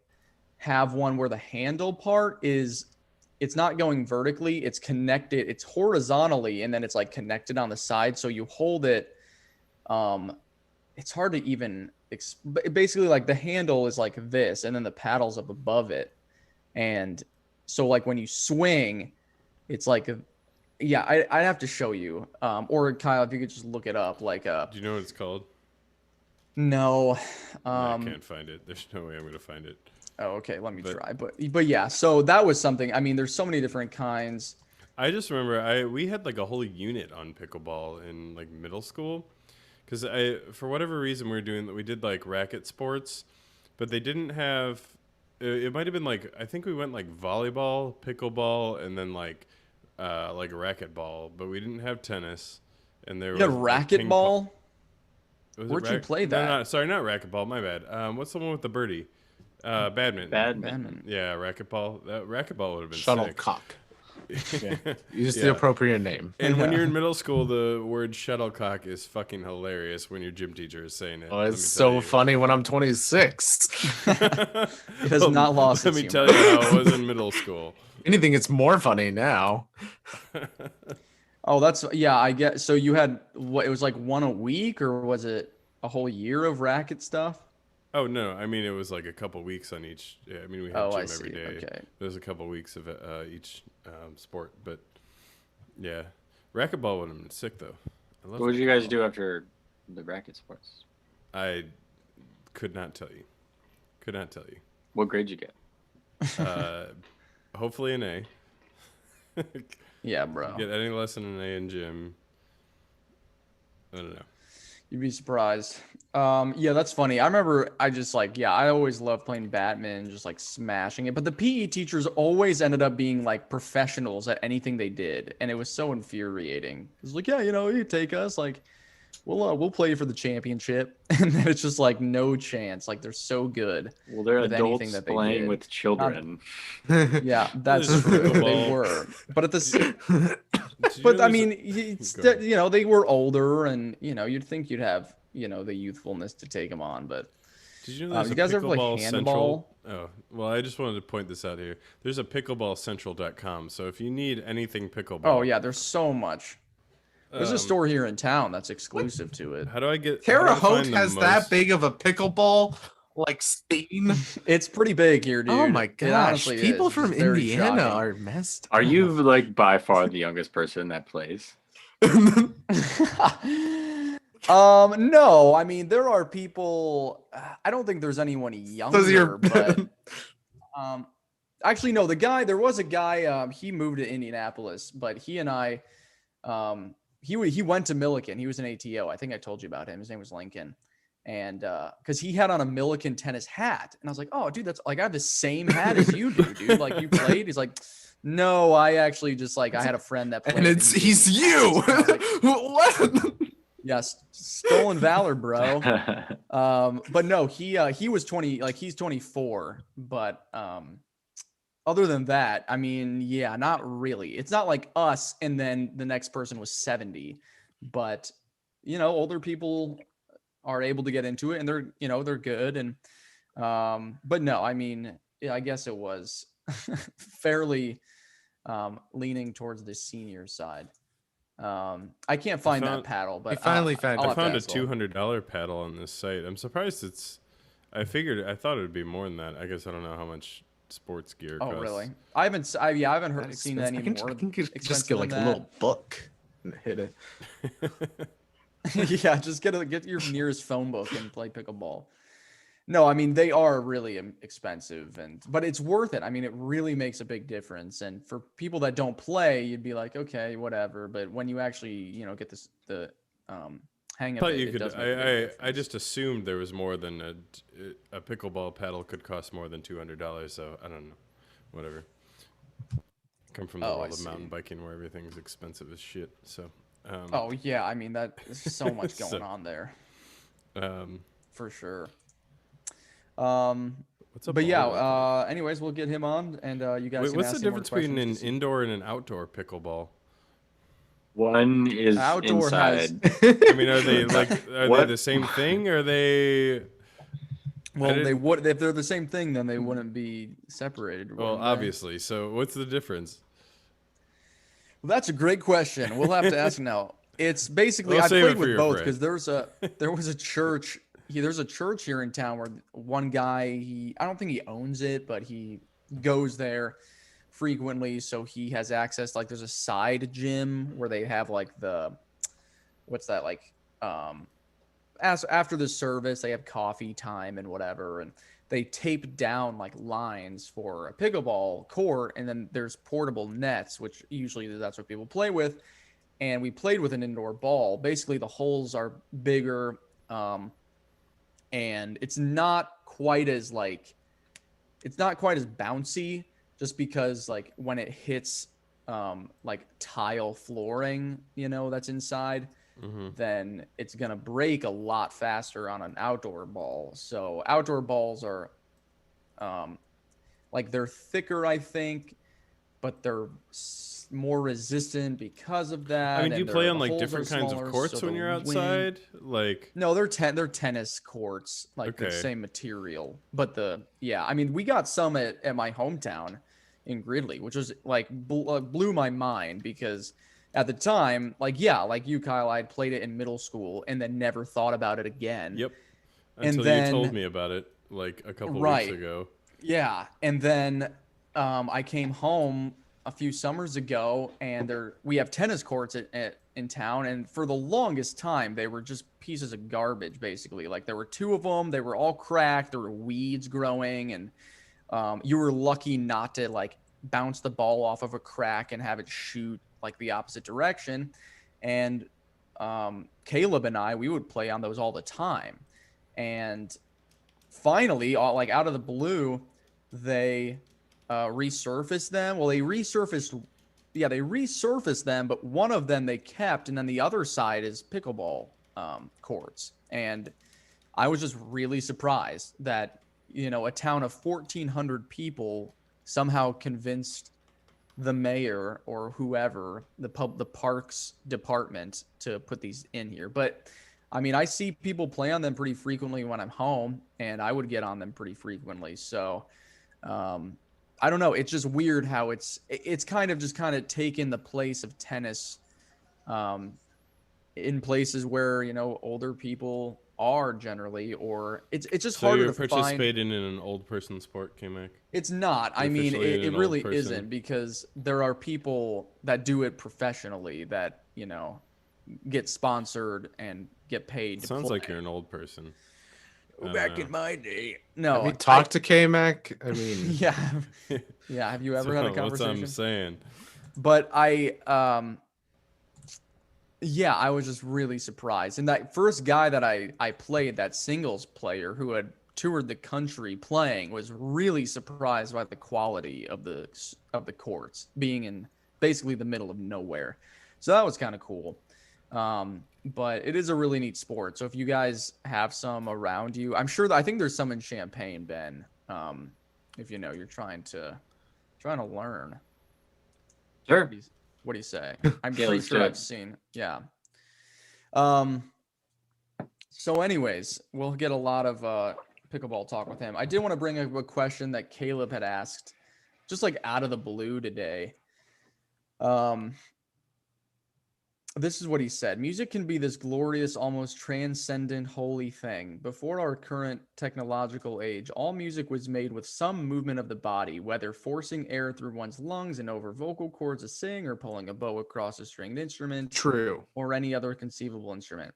have one where the handle part it's not going vertically, it's connected, it's horizontally, and then it's like connected on the side. So you hold it, it's hard to even, basically like the handle is like this, and then the paddle's up above it. And so like when you swing, it's like, I'd have to show you. Or Kyle, if you could just look it up. Like, do you know what it's called? No. I can't find it. There's no way I'm going to find it. Oh, okay. Let me try. But yeah, so that was something. I mean, there's so many different kinds. I just remember we had like a whole unit on pickleball in like middle school because for whatever reason we did like racket sports, but they didn't have. It might have been like, I think we went like volleyball, pickleball, and then like racquetball, but we didn't have tennis. And there was racquetball. Where'd you play that? No, sorry, not racquetball. My bad. What's the one with the birdie? Badminton. Badminton. Yeah, racquetball. Racquetball would have been shuttlecock. Sick. Use the appropriate name. And when you're in middle school, the word shuttlecock is fucking hilarious when your gym teacher is saying it. Oh, it's so funny when I'm 26. It has not lost its Let me tell you how it was in middle school. Anything, it's more funny now. Oh, I get. So you had what? It was like one a week, or was it a whole year of racket stuff? Oh no! I mean, it was like a couple weeks on each. Yeah, I mean, we had gym every day. Okay. There's a couple weeks of each sport, but yeah, racquetball would have been sick though. What did you guys do after the racket sports? I could not tell you. Could not tell you. What grade did you get? Hopefully an A. Yeah, bro. Get any lesson in A in gym. I don't know. You'd be surprised. Yeah, that's funny. I remember I always loved playing badminton, just like smashing it. But the PE teachers always ended up being like professionals at anything they did. And it was so infuriating. It was like, you take us, like, we'll play you for the championship. And then it's just like no chance. Like they're so good. Well, they're adults that playing with children. Yeah, that's true. They were. But at the but I mean, they were older, and you'd think you'd have the youthfulness to take them on. But did you know you guys ever play handball? Oh, well, I just wanted to point this out here. There's a pickleballcentral.com. So if you need anything pickleball, oh yeah, there's so much. There's a store here in town that's exclusive to it. How do I get? Terre Haute has that big of a pickleball like scene? It's pretty big here, dude. Oh my gosh, people from Indiana are messed up. Are you like by far the youngest person that plays? No, I mean there are people. I don't think there's anyone younger, but actually no. There was a guy. He moved to Indianapolis, but he and I, he went to Millikan. He was an ATO. I think I told you about him. His name was Lincoln, and because he had on a Millikan tennis hat, and I was like, oh, dude, that's like I have the same hat as you do, dude. Like you played. He's like, no, I actually just like I had a friend that played, and he's you. Like, what? Yes, stolen valor, bro. But no, he was 20, like he's 24. But other than that, I mean, yeah, not really. It's not like us, and then the next person was 70. But older people are able to get into it, and they're good. And but no, I mean, yeah, I guess it was fairly leaning towards the senior side. I can't find that paddle, but I found a $200 paddle on this site. I'm surprised I thought it would be more than that. I guess I don't know how much sports gear costs. Oh, really? I haven't seen any more. I can just get like a little book and hit it. Yeah, just get your nearest phone book and play pickleball. No, I mean they are really expensive, but it's worth it. I mean, it really makes a big difference. And for people that don't play, you'd be like, okay, whatever. But when you actually, get the hang of it, I just assumed there was more than a pickleball paddle could cost more than $200. So I don't know, whatever. Come from the world of mountain biking where everything's expensive as shit. So. Oh yeah, I mean there's so much going on there. For sure. What's up? But yeah, anyways, we'll get him on, and you guys. Wait, what's the difference between an indoor and an outdoor pickleball? One is outdoor inside. I mean, are they the same thing? Or are they? Well, they would if they're the same thing, then they wouldn't be separated. Well, obviously. So, what's the difference? Well, that's a great question. We'll have to ask now. It's basically I played with both because there was a church. There's a church here in town where one guy, I don't think he owns it, but he goes there frequently. So he has access. Like there's a side gym where they have like what's that like? After the service, they have coffee time and whatever. And they tape down like lines for a pickleball court. And then there's portable nets, which usually that's what people play with. And we played with an indoor ball. Basically the holes are bigger. And it's not quite as bouncy just because like when it hits like tile flooring, that's inside, then it's going to break a lot faster on an outdoor ball. So outdoor balls are like they're thicker, I think, but they're more resistant because of that. I mean, do you play on like different kinds of courts when you're outside? Like no, they're tennis courts, like the same material. But I mean, we got some at my hometown in Gridley, which was like blew my mind because at the time, like you, Kyle, I'd played it in middle school and then never thought about it again. Yep. Until you told me about it like a couple weeks ago. Yeah, and then I came home a few summers ago, and we have tennis courts in town, and for the longest time they were just pieces of garbage basically. Like there were two of them, they were all cracked, there were weeds growing, and you were lucky not to like bounce the ball off of a crack and have it shoot like the opposite direction. And Caleb and we would play on those all the time, and finally like out of the blue they resurfaced them. Well, they resurfaced them, but one of them they kept, and then the other side is pickleball courts. And I was just really surprised that a town of 1,400 people somehow convinced the mayor or whoever, the parks department, to put these in here. But I mean, I see people play on them pretty frequently when I'm home, and I would get on them pretty frequently. So I don't know. It's just weird how it's kind of taken the place of tennis in places where, older people are generally, or it's just harder to find. So you're participating in an old person sport, Kmac? It's not. I mean, it really isn't, because there are people that do it professionally that, get sponsored and get paid. To Sounds play. like you're an old person. Back in my day. No. Have you talked to Kmac? I mean, yeah. Have you ever had a That's what conversation? I'm saying. But I was just really surprised. And that first guy that I played, that singles player who had toured the country playing, was really surprised by the quality of the courts, being in basically the middle of nowhere. So that was kind of cool. But it is a really neat sport. So if you guys have some around you, I'm sure that I think there's some in Champaign, Ben. If you know you're trying to learn. Sure. What do you say? I'm Yeah, pretty let's sure do I've it. seen. Yeah. So anyways, we'll get a lot of pickleball talk with him. I did want to bring up a question that Caleb had asked, just like out of the blue today. This is what he said. Music can be this glorious, almost transcendent, holy thing. Before our current technological age, all music was made with some movement of the body, whether forcing air through one's lungs and over vocal cords to sing, or pulling a bow across a stringed instrument, true. or any other conceivable instrument.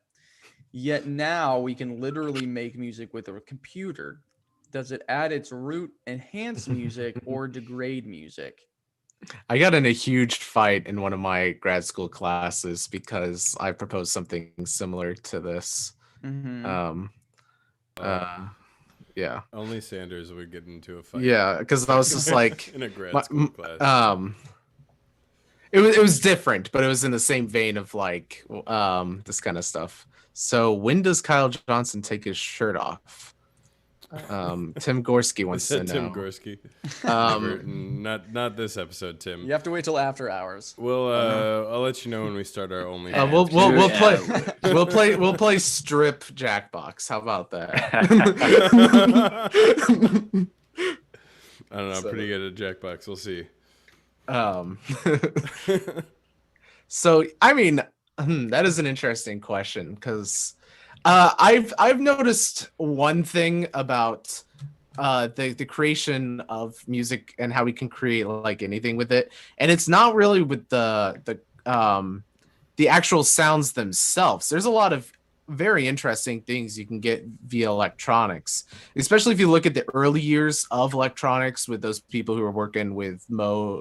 Yet now we can literally make music with a computer. Does it at its root enhance music or degrade music? I got in a huge fight in one of my grad school classes because I proposed something similar to this. Mm-hmm. Yeah. Only Sanders would get into a fight. Yeah, because I was just like, in a grad school class. it was different, but it was in the same vein of like this kind of stuff. So when does Kyle Johnson take his shirt off? Tim Gorski wants to know. Tim Gorski. Not this episode, Tim. You have to wait till after hours. We'll I'll let you know when we start our only. We'll play strip Jackbox. How about that? I don't know. I'm pretty good at Jackbox. We'll see. So I mean, that is an interesting question because I've noticed one thing about the creation of music and how we can create like anything with it, and it's not really with the actual sounds themselves. There's a lot of very interesting things you can get via electronics, especially if you look at the early years of electronics with those people who were working with Moog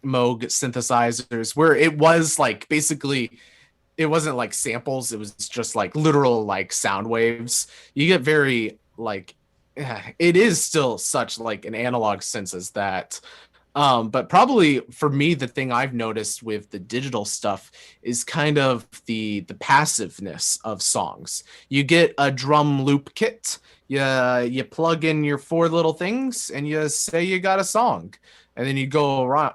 synthesizers, where it was like basically it wasn't like samples, it was just like literal like sound waves. You get very like it is still such like an analog sense as that. But probably for me, the thing I've noticed with the digital stuff is kind of the passiveness of songs. You get a drum loop kit, you plug in your 4 little things, and you say you got a song, and then you go around,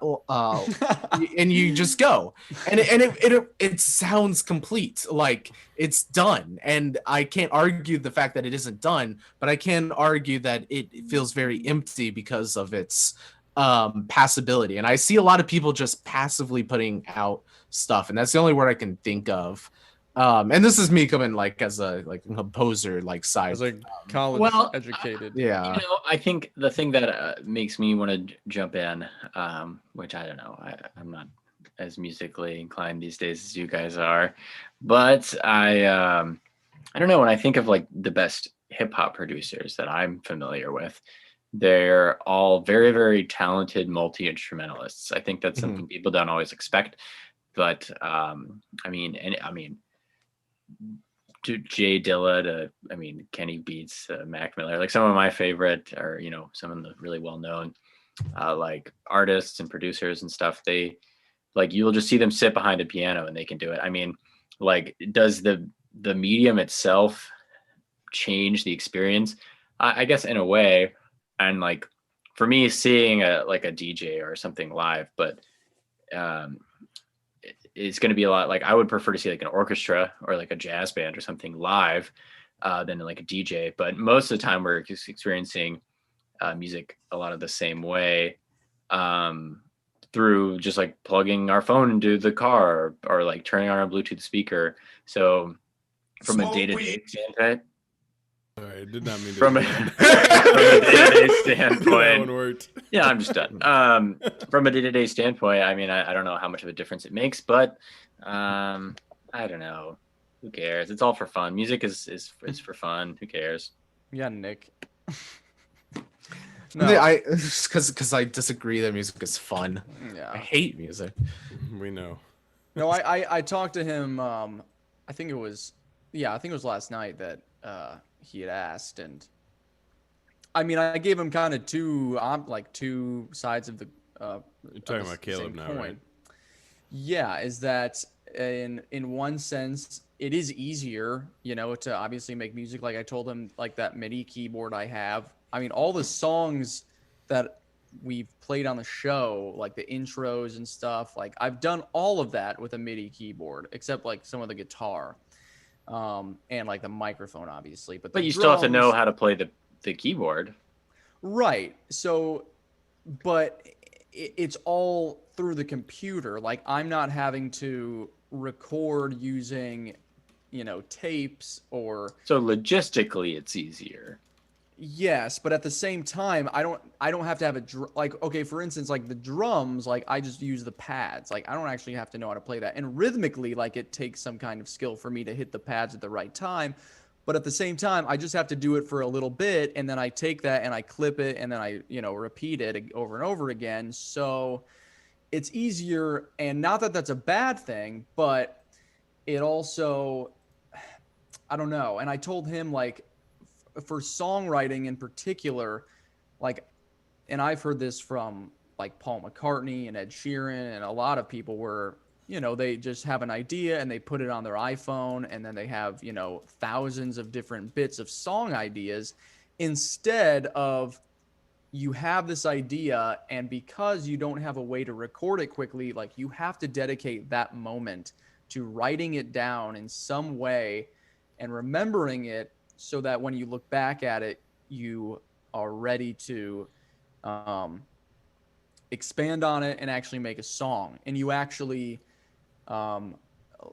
and you just go, and it sounds complete, like it's done. And I can't argue the fact that it isn't done, but I can argue that it feels very empty because of its passability. And I see a lot of people just passively putting out stuff, and that's the only word I can think of. And this is me coming like as a composer side. As a college educated. Yeah. You know, I think the thing that makes me want to jump in, which I don't know, I'm not as musically inclined these days as you guys are, but I don't know, when I think of like the best hip hop producers that I'm familiar with, they're all very, very talented multi-instrumentalists. I think that's something people don't always expect, but I mean, to Jay Dilla to, Kenny Beats, Mac Miller, like some of my favorite, or, you know, some of the really well-known like artists and producers and stuff, they like, you'll just see them sit behind a piano and they can do it. I mean, like, does the medium itself change the experience? I guess in a way. And like, for me, seeing a DJ or something live, but it's going to be a lot, like, I would prefer to see like an orchestra or like a jazz band or something live than like a DJ. But most of the time we're just experiencing music a lot of the same way through just like plugging our phone into the car or like turning on our Bluetooth speaker. So from a day-to-day standpoint, Sorry, I did not mean to. From a day-to-day standpoint, that one worked. Yeah, I'm just done. From a day-to-day standpoint, I mean, I don't know how much of a difference it makes, but I don't know. Who cares? It's all for fun. Music is for fun. Who cares? Yeah, Nick. I because I disagree that music is fun. I Yeah. hate music. We know. No, I talked to him. I think it was last night that he had asked, and I mean, I gave him kind of two sides of the You're talking about Caleb same now, coin. right? Yeah, is that in one sense it is easier, to obviously make music. Like I told him, like that MIDI keyboard I have. I mean, all the songs that we've played on the show, like the intros and stuff, like I've done all of that with a MIDI keyboard, except like some of the guitar, and like the microphone, obviously. But But the you still have to know drums, how to play the keyboard. right? So, but it's all through the computer. Like I'm not having to record using, tapes or So logistically, it's easier. yes, but at the same time, I don't have to have like okay, for instance, like the drums, like I just use the pads. Like I don't actually have to know how to play that. And rhythmically, like it takes some kind of skill for me to hit the pads at the right time. But at the same time, I just have to do it for a little bit, and then I take that and I clip it, and then I, repeat it over and over again. So it's easier, and not that that's a bad thing, but it also, I don't know. And I told him, like, for songwriting in particular, like, and I've heard this from like Paul McCartney and Ed Sheeran and a lot of people where, they just have an idea and they put it on their iPhone, and then they have, thousands of different bits of song ideas, instead of you have this idea, and because you don't have a way to record it quickly, like you have to dedicate that moment to writing it down in some way and remembering it, so that when you look back at it, you are ready to expand on it and actually make a song. And you actually,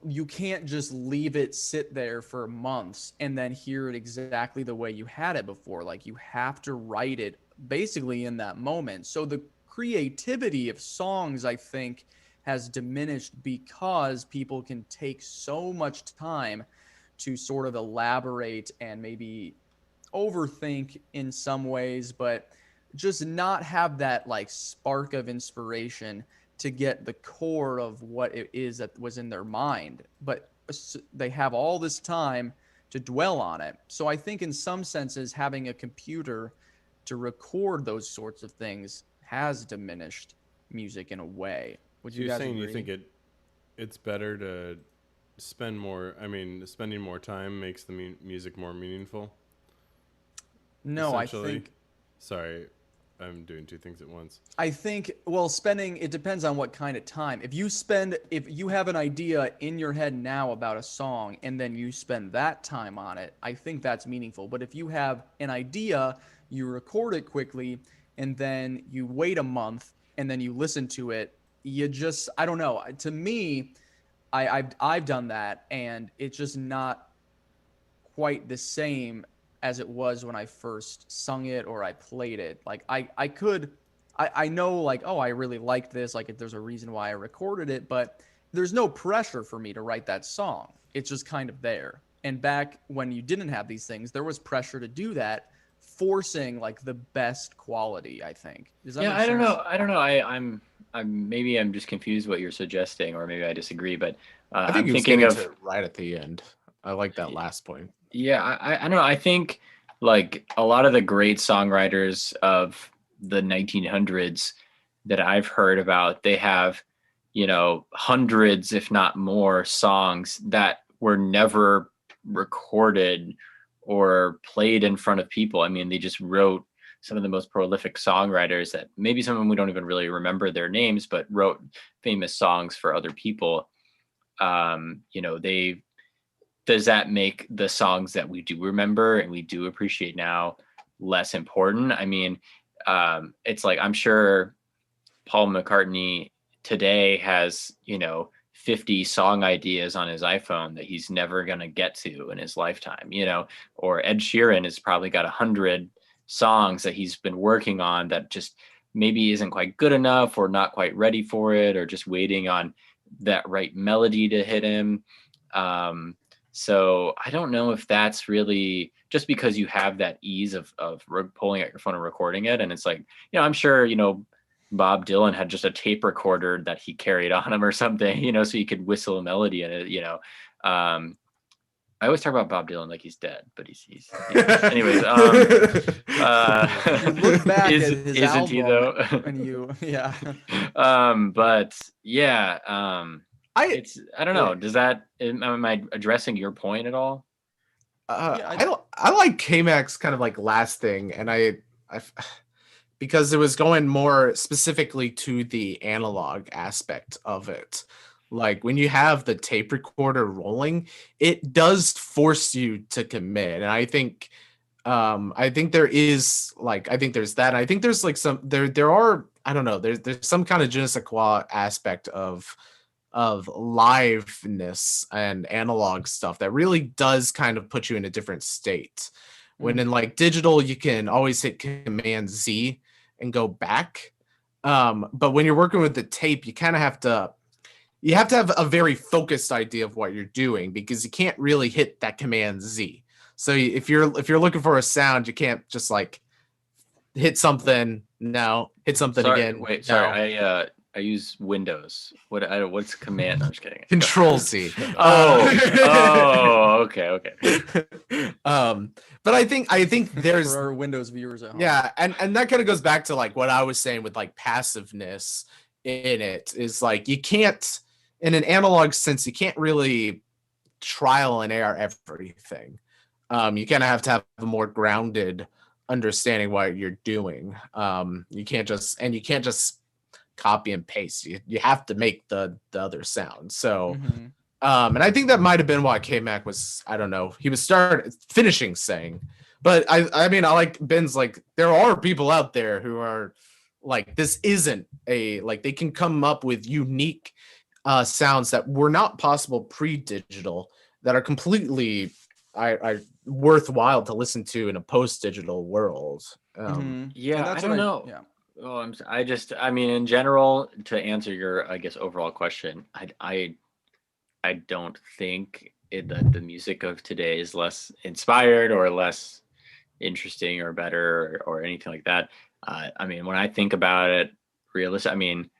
you can't just leave it sit there for months and then hear it exactly the way you had it before. Like you have to write it basically in that moment. So the creativity of songs, I think, has diminished because people can take so much time to sort of elaborate and maybe overthink in some ways, but just not have that like spark of inspiration to get the core of what it is that was in their mind. But they have all this time to dwell on it. So I think in some senses, having a computer to record those sorts of things has diminished music in a way. Would So you you're guys saying agree? you think it's better to spend more? I mean, spending more time makes the music more meaningful. No, I Essentially. think Sorry, I'm doing two things at once. well, spending, it depends on what kind of time. If you have an idea in your head now about a song and then you spend that time on it, I think that's meaningful. But if you have an idea, you record it quickly, and then you wait a month and then you listen to it, you just, I don't know. To me, I've done that, and it's just not quite the same as it was when I first sung it or I played it. Like I know, like, oh, I really liked this. Like there's a reason why I recorded it, but there's no pressure for me to write that song. It's just kind of there. And back when you didn't have these things, there was pressure to do that, forcing like the best quality, I think. Does that Yeah, make I don't sense? know. I don't know. I'm maybe I'm just confused what you're suggesting, or maybe I disagree. But I think I'm he was thinking getting of to it right at the end. I like that last point. yeah. I don't know. I think like a lot of the great songwriters of the 1900s that I've heard about, they have hundreds, if not more, songs that were never recorded or played in front of people. I mean, they just wrote some of the most prolific songwriters that maybe some of them we don't even really remember their names, but wrote famous songs for other people. They does that make the songs that we do remember and we do appreciate now less important? I mean, it's like I'm sure Paul McCartney today has 50 song ideas on his iPhone that he's never going to get to in his lifetime, or Ed Sheeran has probably got 100 songs that he's been working on that just maybe isn't quite good enough or not quite ready for it, or just waiting on that right melody to hit him. So I don't know if that's really just because you have that ease of pulling out your phone and recording it. And it's like, I'm sure, Bob Dylan had just a tape recorder that he carried on him or something, so you could whistle a melody in it, I always talk about Bob Dylan like he's dead, but he's anyways. You look back at his isn't album, he though? and yeah. But yeah, I don't know. Does that am I addressing your point at all? I like Kmac's kind of like last thing, and I because it was going more specifically to the analog aspect of it. Like when you have the tape recorder rolling, it does force you to commit. And I think there is like, I think there's that. And I think there's like there are, I don't know, there's some kind of je ne sais quoi aspect of liveness and analog stuff that really does kind of put you in a different state. When in like digital, you can always hit Command Z and go back. But when you're working with the tape, you kind of have to have a very focused idea of what you're doing, because you can't really hit that Command Z. So if you're looking for a sound, you can't just like hit something, hit something again. Wait, sorry, I use Windows. What's command? No, I'm just kidding. Control C. Okay. But I think there's for our Windows viewers at home. Yeah, and that kind of goes back to like what I was saying with like passiveness in it, is like you can't, in an analog sense, you can't really trial and error everything. You kind of have to have a more grounded understanding what you're doing. You can't just copy and paste. You have to make the other sound. So and I think that might have been why Kmac was, I don't know, he was finishing saying. But I mean, I like Ben's, like, there are people out there who are like, this isn't like, they can come up with unique sounds that were not possible pre-digital, that are completely worthwhile to listen to in a post-digital world. Yeah, that's I don't know. Yeah. Oh, I mean, in general, to answer your, I guess, overall question, I don't think that the music of today is less inspired or less interesting or better or anything like that. I mean, when I think about it, I mean,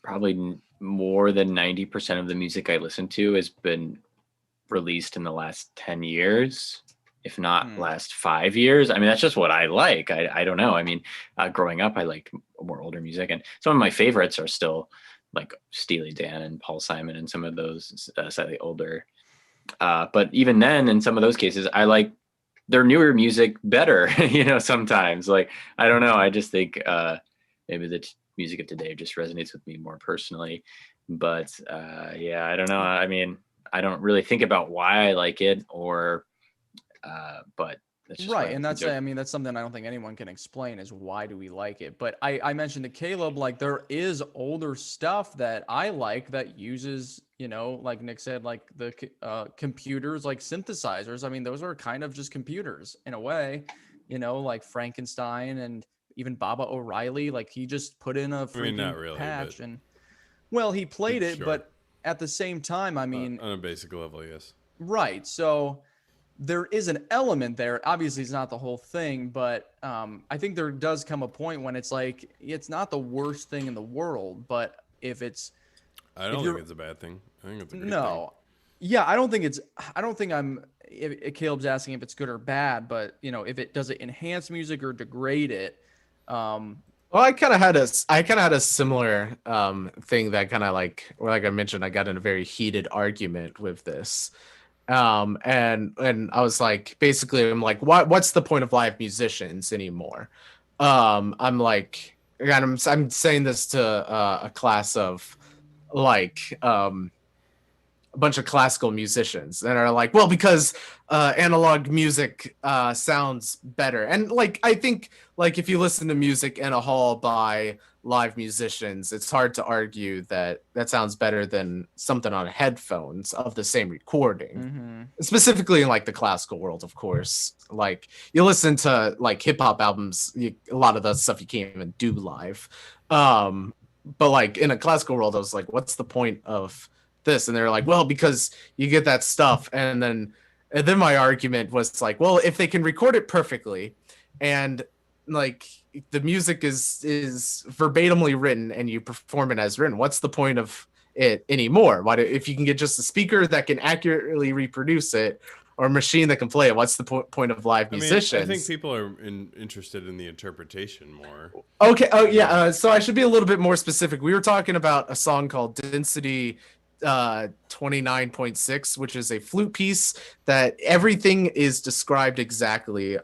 probably more than 90% of the music I listen to has been released in the last 10 years, if not last 5 years. I mean, that's just what I like. I don't know. I mean, growing up, I liked more older music, and some of my favorites are still like Steely Dan and Paul Simon and some of those slightly older. But even then, in some of those cases, I like their newer music better, sometimes. Like, I don't know. I just think maybe the music of today just resonates with me more personally. But yeah, I don't know. I mean, I don't really think about why I like it, or but that's just right. And that's something I don't think anyone can explain, is why do we like it. But I mentioned to Caleb, like, there is older stuff that I like that uses, like Nick said, like the computers, like synthesizers. I mean, those are kind of just computers in a way, like Frankenstein and even Baba O'Reilly. Like, he just put in a freaking not really, patch, and well, he played it, sure. But at the same time, I mean, on a basic level, yes. Right. So there is an element there. Obviously, it's not the whole thing, but I think there does come a point when it's like, it's not the worst thing in the world, but if it's, I don't think it's a bad thing. I think it's a good thing. Yeah, I don't think if Caleb's asking if it's good or bad, but if it does it enhance music or degrade it. Well, I kind of had a similar thing that kind of like I mentioned, I got in a very heated argument with this. And I was like, basically, I'm like, what's the point of live musicians anymore? I'm like, and I'm saying this to a class of like a bunch of classical musicians that are like, well, because analog music sounds better. And like, I think like if you listen to music in a hall by live musicians, it's hard to argue that sounds better than something on headphones of the same recording. Specifically in like the classical world, of course. Like, you listen to like hip hop albums, a lot of the stuff you can't even do live. but like in a classical world, I was like, what's the point of this? And they're like, well, because you get that stuff. And then my argument was like, well, if they can record it perfectly and like the music is verbatimly written and you perform it as written, what's the point of it anymore? If you can get just a speaker that can accurately reproduce it or a machine that can play it, what's the point of live musicians? I think people are interested in the interpretation more. Okay. Oh yeah. So I should be a little bit more specific. We were talking about a song called Density 29.6, which is a flute piece that everything is described exactly,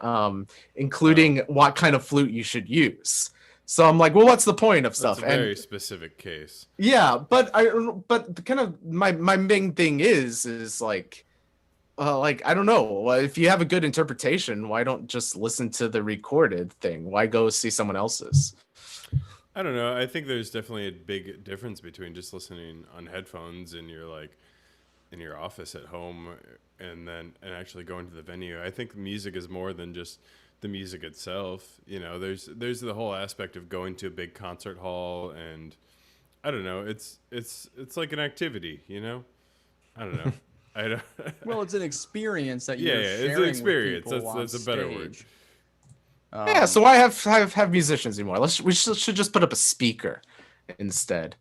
including what kind of flute you should use. So I'm like, well, what's the point of stuff? That's a very specific case. Yeah, but kind of my main thing is like I don't know. If you have a good interpretation, why don't just listen to the recorded thing? Why go see someone else's? I don't know. I think there's definitely a big difference between just listening on headphones in your in your office at home and actually going to the venue. I think music is more than just the music itself. You know, there's the whole aspect of going to a big concert hall, and I don't know. It's like an activity, you know? I don't know. I don't. Well, it's an experience that you're sharing. It's an experience. With That's a better word. Yeah, so why have musicians anymore? We should just put up a speaker instead.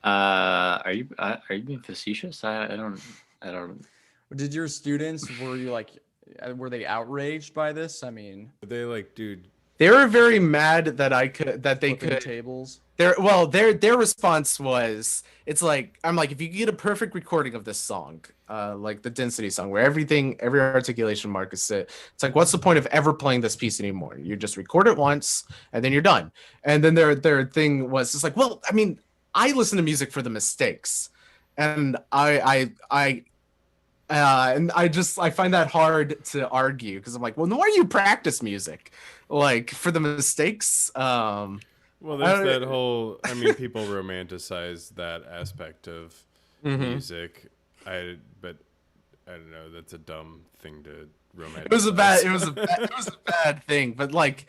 Are you being facetious? I don't. Did your students were they outraged by this? I mean, they dude. They were very mad that they could tables. Their response was, it's like, I'm like, if you get a perfect recording of this song, like the Density song, where every articulation mark is set, it's like, what's the point of ever playing this piece anymore? You just record it once and then you're done. And then their thing was just like, well, I mean, I listen to music for the mistakes, and I find that hard to argue, because I'm like, well, no why do you practice music? Like, for the mistakes? Well, there's that whole, I mean, people romanticize that aspect of music. But I don't know, that's a dumb thing to romanticize. It was a bad thing, but like,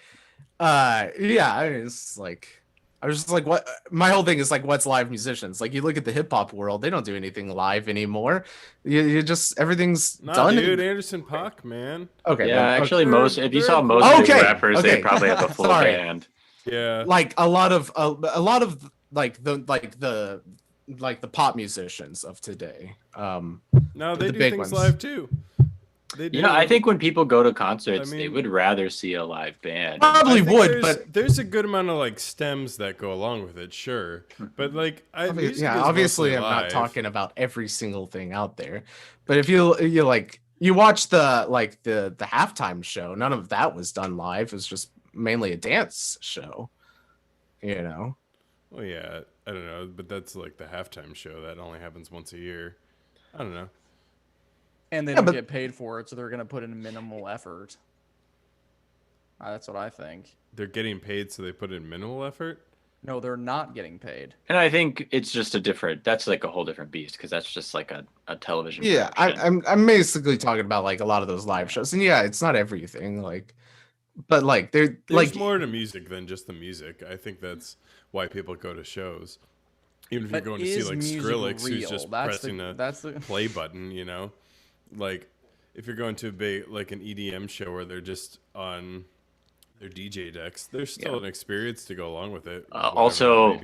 yeah, it's like, I was just like, what? My whole thing is like, what's live musicians? Like, you look at the hip hop world, they don't do anything live anymore. You just, everything's done. Dude, Anderson .Paak, man. Okay. Yeah, actually, if you saw most of the rappers, they probably have a full band. Yeah. Like a lot of like the pop musicians of today. No, they do things ones. Live too. They do. You know, I think when people go to concerts, they would rather see a live band. Probably would, but there's a good amount of stems that go along with it, sure. But obviously I'm not talking about every single thing out there. But if you watch the halftime show, none of that was done live. It was just mainly a dance show, you know. Well, yeah, I don't know, but that's like the halftime show that only happens once a year. I don't know. And they don't get paid for it, so they're going to put in minimal effort. That's what I think. They're getting paid, so they put in minimal effort? No, they're not getting paid. And I think it's just that's like a whole different beast, because that's just like a television production. I'm basically talking about like a lot of those live shows. And yeah, it's not everything, but like there's more to music than just the music. I think that's why people go to shows. Even if you're going to see like Skrillex, who's just pressing the play button, you know? Like, if you're going to a big, like an EDM show where they're just on their DJ decks, there's still an experience to go along with it. Also,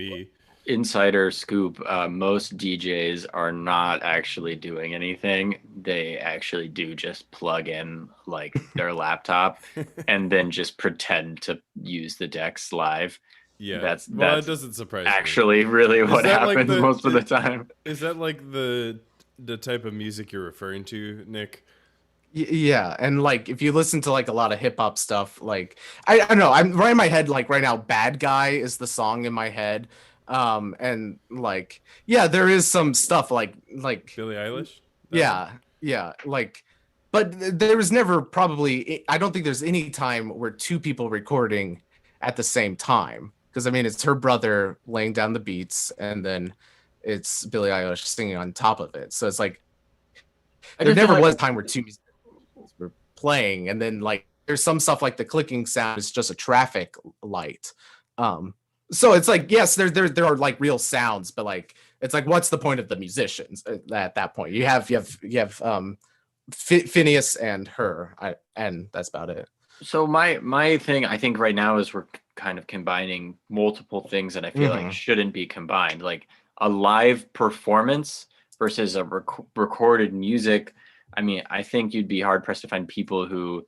insider scoop, most DJs are not actually doing anything. They actually do just plug in like their laptop and then just pretend to use the decks live. Yeah, that doesn't surprise me. Actually, really what happens most of the time. Is that like the type of music you're referring to, Nick? Yeah, and like if you listen to like a lot of hip hop stuff, like I don't know, I'm right in my head, like right now, "Bad Guy" is the song in my head, and like there is some stuff like Billie Eilish. Yeah, like, but there was never I don't think there's any time where two people recording at the same time, because I mean it's her brother laying down the beats and then it's Billie Eilish singing on top of it. So it's like there never was a time where two musicians were playing, and then like there's some stuff like the clicking sound is just a traffic light. So it's like, yes, there are like real sounds, but like it's like, what's the point of the musicians at that point? You have Phineas and her, and that's about it. So my thing, I think right now is we're kind of combining multiple things that I feel like shouldn't be combined, like a live performance versus a recorded music. I mean, I think you'd be hard pressed to find people who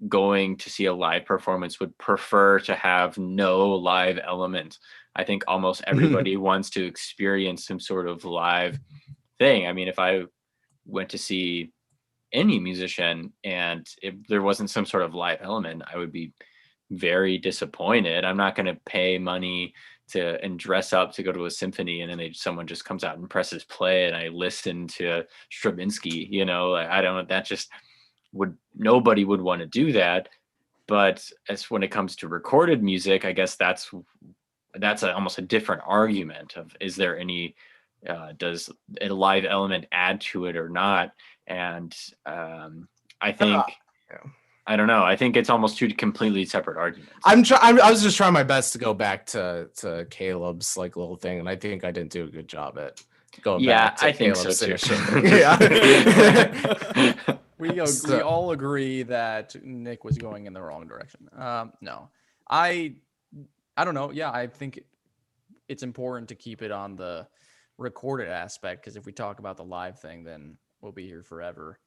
going to see a live performance would prefer to have no live element. I think almost everybody wants to experience some sort of live thing. I mean, if I went to see any musician and if there wasn't some sort of live element, I would be very disappointed. I'm not going to pay money to and dress up to go to a symphony and then someone just comes out and presses play and I listen to Stravinsky, you know, like, I don't, that just nobody would want to do that. But as when it comes to recorded music, I guess that's almost a different argument of, is there any does a live element add to it or not? And I think I don't know. I think it's almost two completely separate arguments. I was just trying my best to go back to Caleb's like little thing, and I think I didn't do a good job at going back to Caleb's think so too. Yeah. We all agree that Nick was going in the wrong direction. No, I don't know. Yeah, I think it's important to keep it on the recorded aspect, because if we talk about the live thing, then we'll be here forever.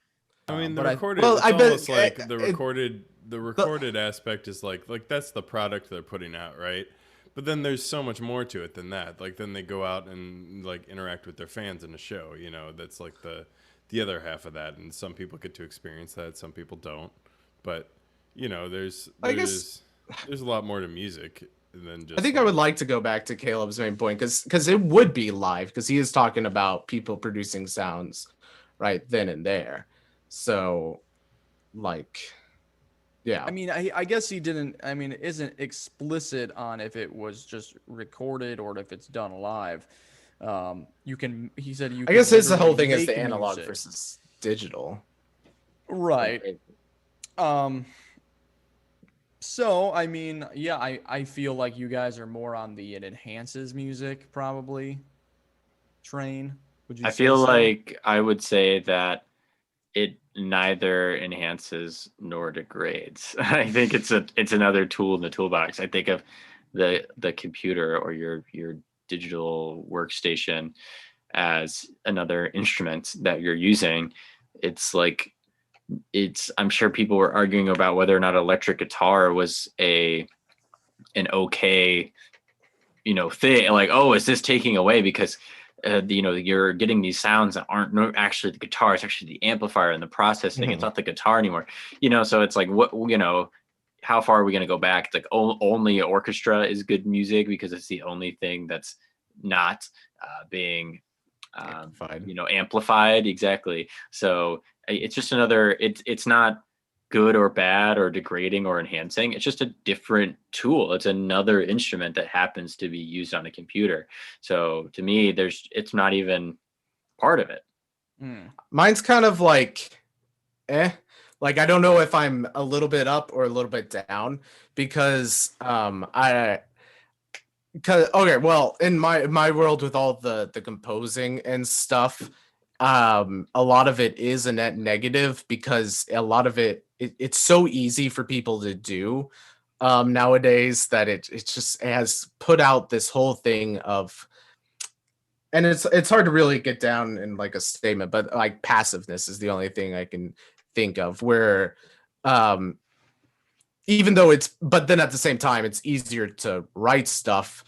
I mean, the but recorded. Well, it's I bet- almost like the recorded aspect is like that's the product they're putting out, right? But then there's so much more to it than that. Like then they go out and like interact with their fans in a show. You know, that's like the other half of that. And some people get to experience that, some people don't. But you know, there's a lot more to music than just. I think I would like to go back to Caleb's main point because it would be live, because he is talking about people producing sounds right then and there. So, like, yeah. I mean, I guess he didn't. I mean, it isn't explicit on if it was just recorded or if it's done live. You can. He said you. I guess it's the whole thing is make the analog music. versus digital. Right. So, I mean, yeah, I feel like you guys are more on the it enhances music probably train. Would you? I say feel so? like I would say that it neither enhances nor degrades. I think it's another tool in the toolbox. I think of the computer or your digital workstation as another instrument that you're using. It's like I'm sure people were arguing about whether or not electric guitar was an okay, you know, thing. Like, oh, is this taking away because you know, you're getting these sounds that aren't actually the guitar, it's actually the amplifier and the processing. It's not the guitar anymore, you know. So it's like, what, you know, how far are we going to go back? It's like only orchestra is good music because it's the only thing that's not being you know, amplified. Exactly. So it's just another, it's not good or bad or degrading or enhancing. It's just a different tool. It's another instrument that happens to be used on a computer. So to me, it's not even part of it. Mine's kind of like, like, I don't know if I'm a little bit up or a little bit down because okay, well, in my world with all the composing and stuff, a lot of it is a net negative because a lot of it's so easy for people to do nowadays that it just has put out this whole thing of, and it's hard to really get down in like a statement, but like passiveness is the only thing I can think of where even though but then at the same time it's easier to write stuff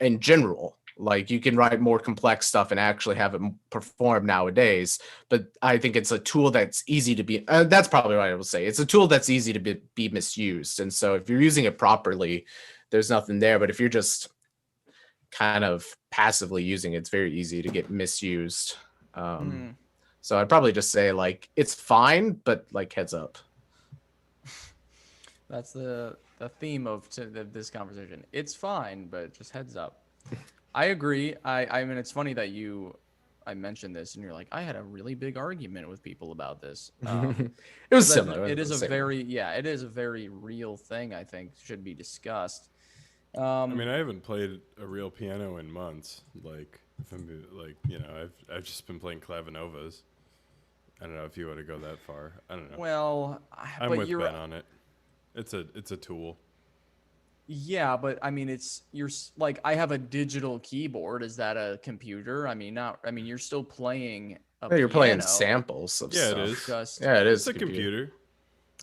in general. Like you can write more complex stuff and actually have it perform nowadays. But I think it's a tool that's easy to be, that's probably what I will say. It's a tool that's easy to be misused. And so if you're using it properly, there's nothing there. But if you're just kind of passively using it, it's very easy to get misused. So I'd probably just say like, it's fine, but like heads up. That's the theme of this conversation. It's fine, but just heads up. I agree. I mean, it's funny that I mentioned this and you're like, I had a really big argument with people about this. It was similar. It is a very real thing, I think should be discussed. I mean, I haven't played a real piano in months. Like, if I'm, like, I've just been playing clavinovas. I don't know if you want to go that far. I don't know. well, I'm but with you're Ben on it. It's a tool. yeah, but I mean, like I have a digital keyboard. Is that a computer? I mean, not. I mean, you're still playing a No, you're playing piano. samples of Yeah, stuff. it is. Just Yeah, it is It's a computer.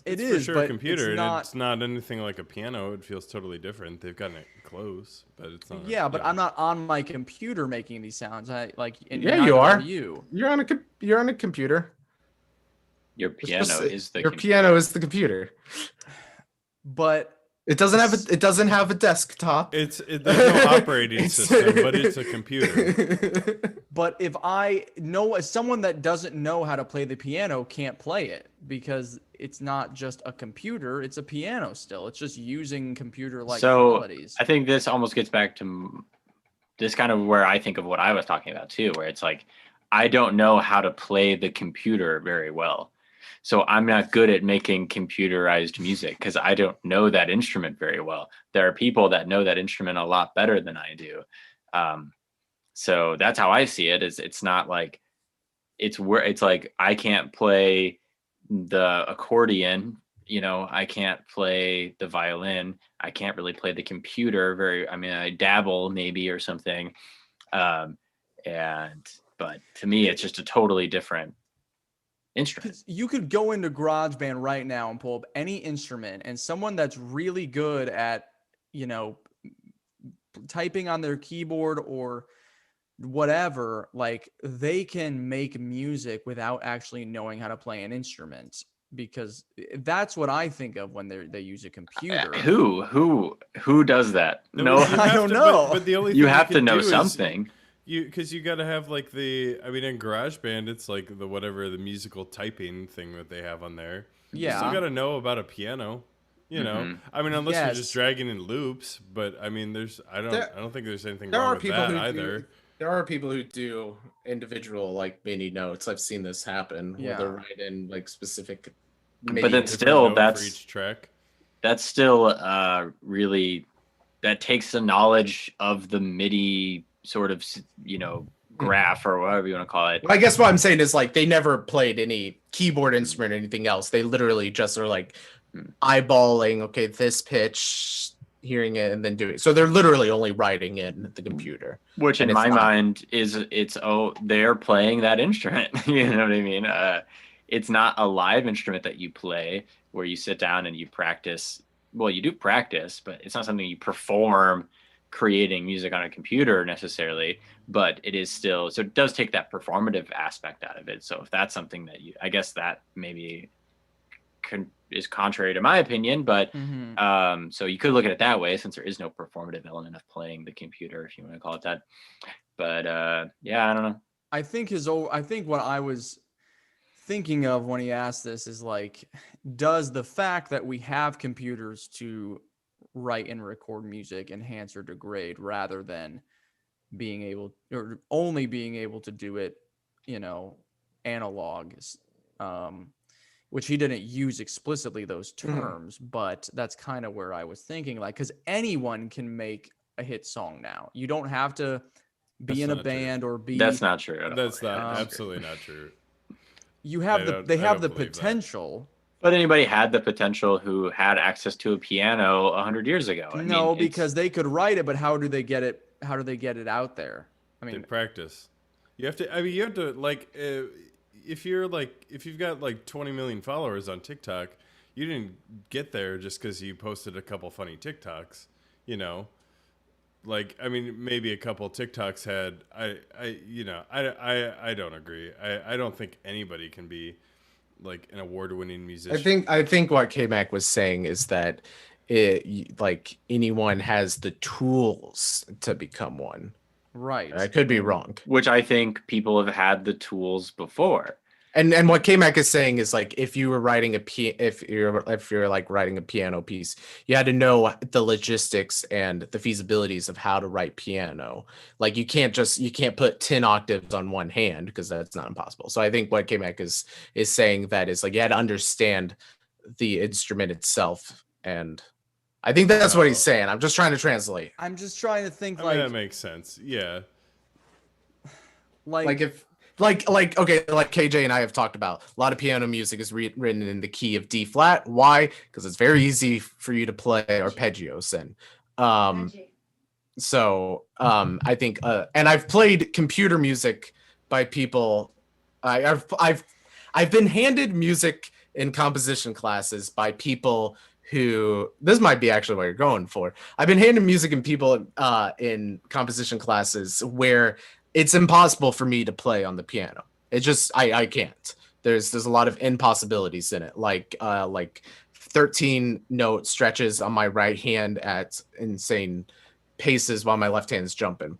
it It's is, for sure but a computer, it's and not. it's not anything like a piano. It feels totally different. They've gotten it close, but it's not. Yeah, but I'm not on my computer making these sounds. And Yeah, neither you are. you. You're on a computer. Your It's piano just- is the your computer. piano is the computer. But It doesn't have a desktop. There's no operating It's- system, but it's a computer. But if I know someone that doesn't know how to play the piano can't play it because it's not just a computer, it's a piano still. It's just using computer-like So qualities. I think this almost gets back to this kind of where I think of what I was talking about too, where it's like, I don't know how to play the computer very well. So I'm not good at making computerized music because I don't know that instrument very well. There are people that know that instrument a lot better than I do. So that's how I see it. Is it's not like it's like I can't play the accordion, I can't play the violin. I can't really play the computer I mean, I dabble maybe or something. But to me, it's just a totally different instrument. You could go into GarageBand right now and pull up any instrument, and someone that's really good at, typing on their keyboard or whatever, like they can make music without actually knowing how to play an instrument, because that's what I think of when they use a computer. Who does that? No, I don't know. But the only you thing have to can know do is something. because you got to have like in GarageBand, it's like the musical typing thing that they have on there. Yeah. You still got to know about a piano. I mean, unless you're just dragging in loops, but I mean, I don't think there's anything wrong with that either. There are people who do individual like MIDI notes. I've seen this happen where they Yeah. wite in like specific. But then MIDI still, For each track. that's still really, that takes the knowledge of the MIDI sort of graph or whatever you want to call it. Well, I guess what I'm saying is like they never played any keyboard instrument or anything else. They literally just are like eyeballing, okay, this pitch, hearing it, and then doing it. So they're literally only writing in the computer. Which And in it's my not- mind they're playing that instrument. You know what I mean? It's not a live instrument that you play where you sit down and you practice. Well, you do practice, but it's not something you perform creating music on a computer necessarily, but it is still, so it does take that performative aspect out of it. So if that's something that I guess that maybe is contrary to my opinion, but so you could look at it that way, since there is no performative element of playing the computer, if you want to call it that. But yeah, I don't know. I think what I was thinking of when he asked this is like, does the fact that we have computers to write and record music enhance or degrade, rather than being able or only being able to do it, analog, which he didn't use explicitly those terms, but that's kind of where I was thinking, like, because anyone can make a hit song now. You don't have to be That's in a not true. band or be. That's not true at all. That's not absolutely not true. You have they I have don't the believe that. potential. But anybody had the potential who had access to a piano 100 years ago. I No, mean, because they could write it, but how do they get it? How do they get it out there? I They mean, practice. You have to like, if you've got like 20 million followers on TikTok, you didn't get there just because you posted a couple funny TikToks, Like, I mean, maybe a couple TikToks had. I don't agree. I don't think anybody can be like an award-winning musician. I think what Kmac was saying is that like anyone has the tools to become one. right. I could be wrong. which I think people have had the tools before. And what Kmac is saying is like if you were writing if you're like writing a piano piece, you had to know the logistics and the feasibilities of how to write piano. Like you can't put 10 octaves on one hand, because that's not impossible. So I think what Kmac is saying that is like you had to understand the instrument itself and I think that's what he's saying. I'm just trying to translate. I'm just trying to think I mean, that makes sense. Yeah. Like if okay, like KJ and I have talked about, a lot of piano music is written in the key of D flat. Why? Because it's very easy for you to play arpeggios in. So I think and I've played computer music by people. I've been handed music in composition classes by people who, this might be actually what you're going for. I've been handed music and people in composition classes where it's impossible for me to play on the piano. It just I can't. There's a lot of impossibilities in it, like 13 note stretches on my right hand at insane paces while my left hand is jumping.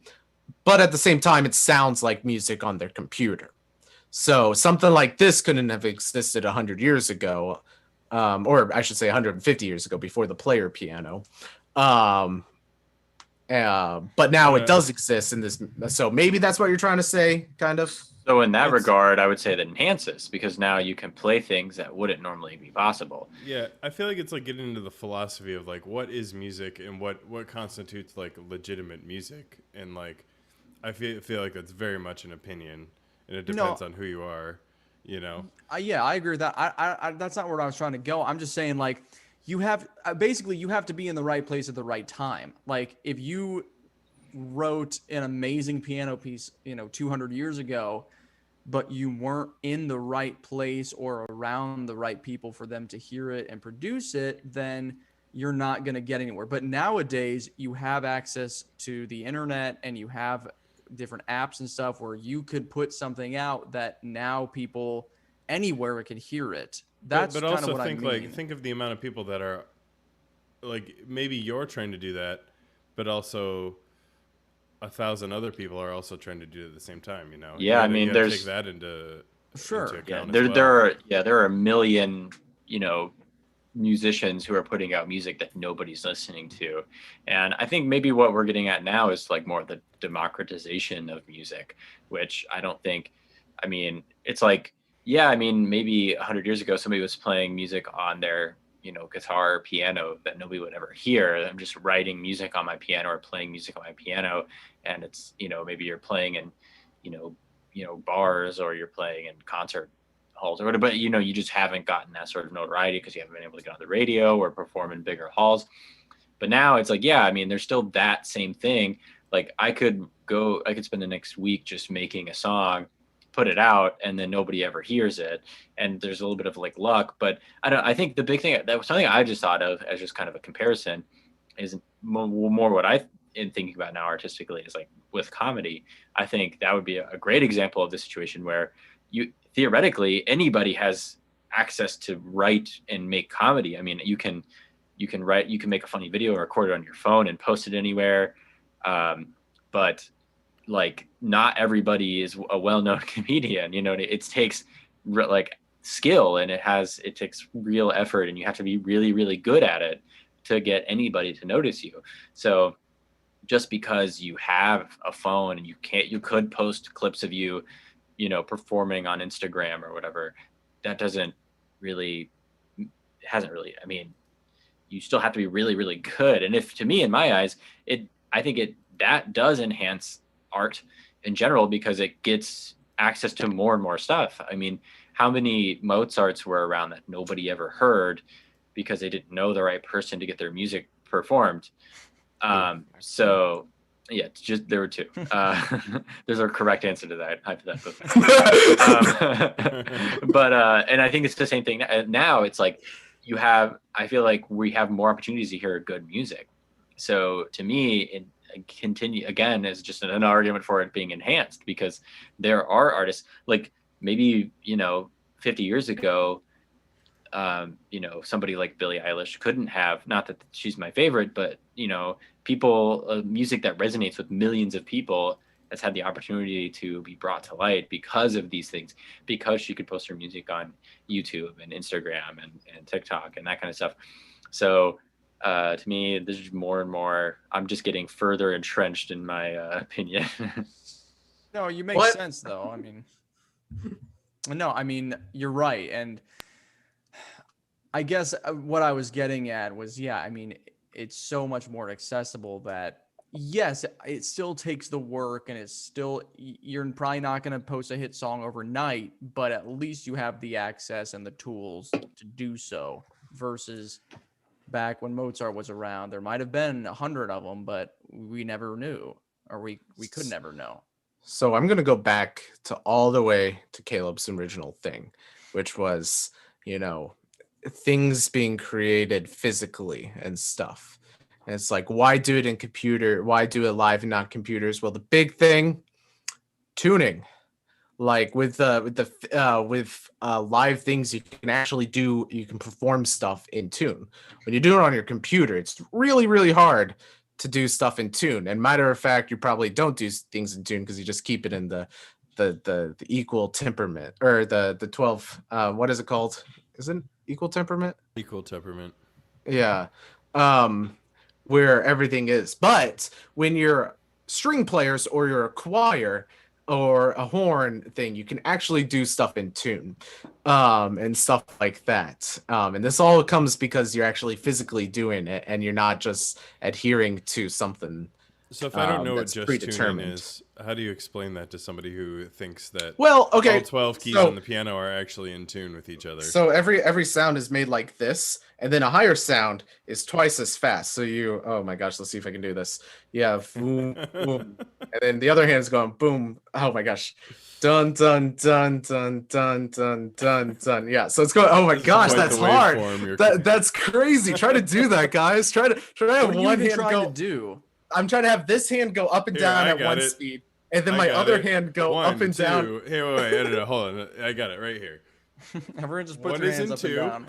But at the same time, it sounds like music on their computer. So something like this couldn't have existed 100 years ago, or I should say 150 years ago, before the player piano. But now it does exist in this. So maybe that's what you're trying to say, kind of. So in that regard, I would say that enhances, because now you can play things that wouldn't normally be possible. Yeah, I feel like it's like getting into the philosophy of like what is music and what constitutes like legitimate music, and like I feel like that's very much an opinion, and it depends on who you are, you know. Yeah, I agree with that. I that's not where I was trying to go. I'm just saying, like, you have basically you have to be in the right place at the right time. Like, if you wrote an amazing piano piece, 200 years ago, but you weren't in the right place or around the right people for them to hear it and produce it, then you're not going to get anywhere. But nowadays, you have access to the internet and you have different apps and stuff where you could put something out that now people anywhere can hear it. That's but kind also of what I mean. think of the amount of people that are like, maybe you're trying to do that, but also 1,000 other people are also trying to do it at the same time, you know? Yeah, I mean, there's take that into account yeah, as well. there are a million, musicians who are putting out music that nobody's listening to. And I think maybe what we're getting at now is like more the democratization of music, which I don't think, I mean, it's like, yeah, I mean, maybe 100 years ago, somebody was playing music on their, guitar or piano that nobody would ever hear. I'm just writing music on my piano or playing music on my piano. And it's, maybe you're playing in, bars, or you're playing in concert halls or whatever, but you just haven't gotten that sort of notoriety because you haven't been able to get on the radio or perform in bigger halls. But now it's like, yeah, I mean, there's still that same thing. Like I could spend the next week just making a song, put it out, and then nobody ever hears it, and there's a little bit of like luck. But I think the big thing, that was something I just thought of as just kind of a comparison, is more what I am thinking about now artistically is like with comedy. I think that would be a great example of the situation where you theoretically anybody has access to write and make comedy. I mean, you can write, you can make a funny video or record it on your phone and post it anywhere, but like not everybody is a well-known comedian. It takes like skill, and it takes real effort, and you have to be really, really good at it to get anybody to notice you. So just because you have a phone and you could post clips of you, performing on Instagram or whatever, that hasn't really, I mean, you still have to be really, really good. And if, to me, in my eyes, I think that does enhance art in general, because it gets access to more and more stuff. I mean, how many Mozarts were around that nobody ever heard because they didn't know the right person to get their music performed? So yeah, just there were two. There's a correct answer to that hypothetical. But and I think it's the same thing now. It's like I feel like we have more opportunities to hear good music. So to me, it continue again is just an argument for it being enhanced, because there are artists like maybe 50 years ago, somebody like Billie Eilish couldn't have, not that she's my favorite, but people, music that resonates with millions of people has had the opportunity to be brought to light because of these things, because she could post her music on YouTube and Instagram and TikTok and that kind of stuff. So to me, this is more and more, I'm just getting further entrenched in my opinion. No, you make sense though. I mean, you're right. And I guess what I was getting at was, yeah, I mean, it's so much more accessible that yes, it still takes the work, and it's still, you're probably not going to post a hit song overnight, but at least you have the access and the tools to do so. Versus back when Mozart was around, there might have been 100 of them, but we never knew, or we could never know. So I'm going to go back to all the way to Caleb's original thing, which was, things being created physically and stuff. And it's like, why do it in computer? Why do it live and not computers? Well, the big thing, tuning. Like with live things, you can perform stuff in tune. When you do it on your computer, it's really, really hard to do stuff in tune. And matter of fact, you probably don't do things in tune because you just keep it in the equal temperament, or the 12. What is it called? Is it equal temperament? Equal temperament. Yeah. Where everything is. But when you're string players or you're a choir or a horn thing, you can actually do stuff in tune, and stuff like that. And this all comes because you're actually physically doing it, and you're not just adhering to something. So if I don't know what just tuning predetermined. is, how do you explain that to somebody who thinks that Well, okay, all 12 keys on the piano are actually in tune with each other? So every sound is made like this, and then a higher sound is twice as fast. So oh my gosh, let's see if I can do this. Yeah, boom, boom. And then the other hand's going boom. Oh my gosh. Dun dun dun dun dun dun dun dun. Yeah, so it's going. Oh my gosh, that's hard. That's crazy. Try to do that, guys. Try to have one hand go. I'm trying to have this hand go up and down at one speed, and then my other hand go up and down. Hey, wait, hold on. I got it right here. Everyone just put their hands up and down.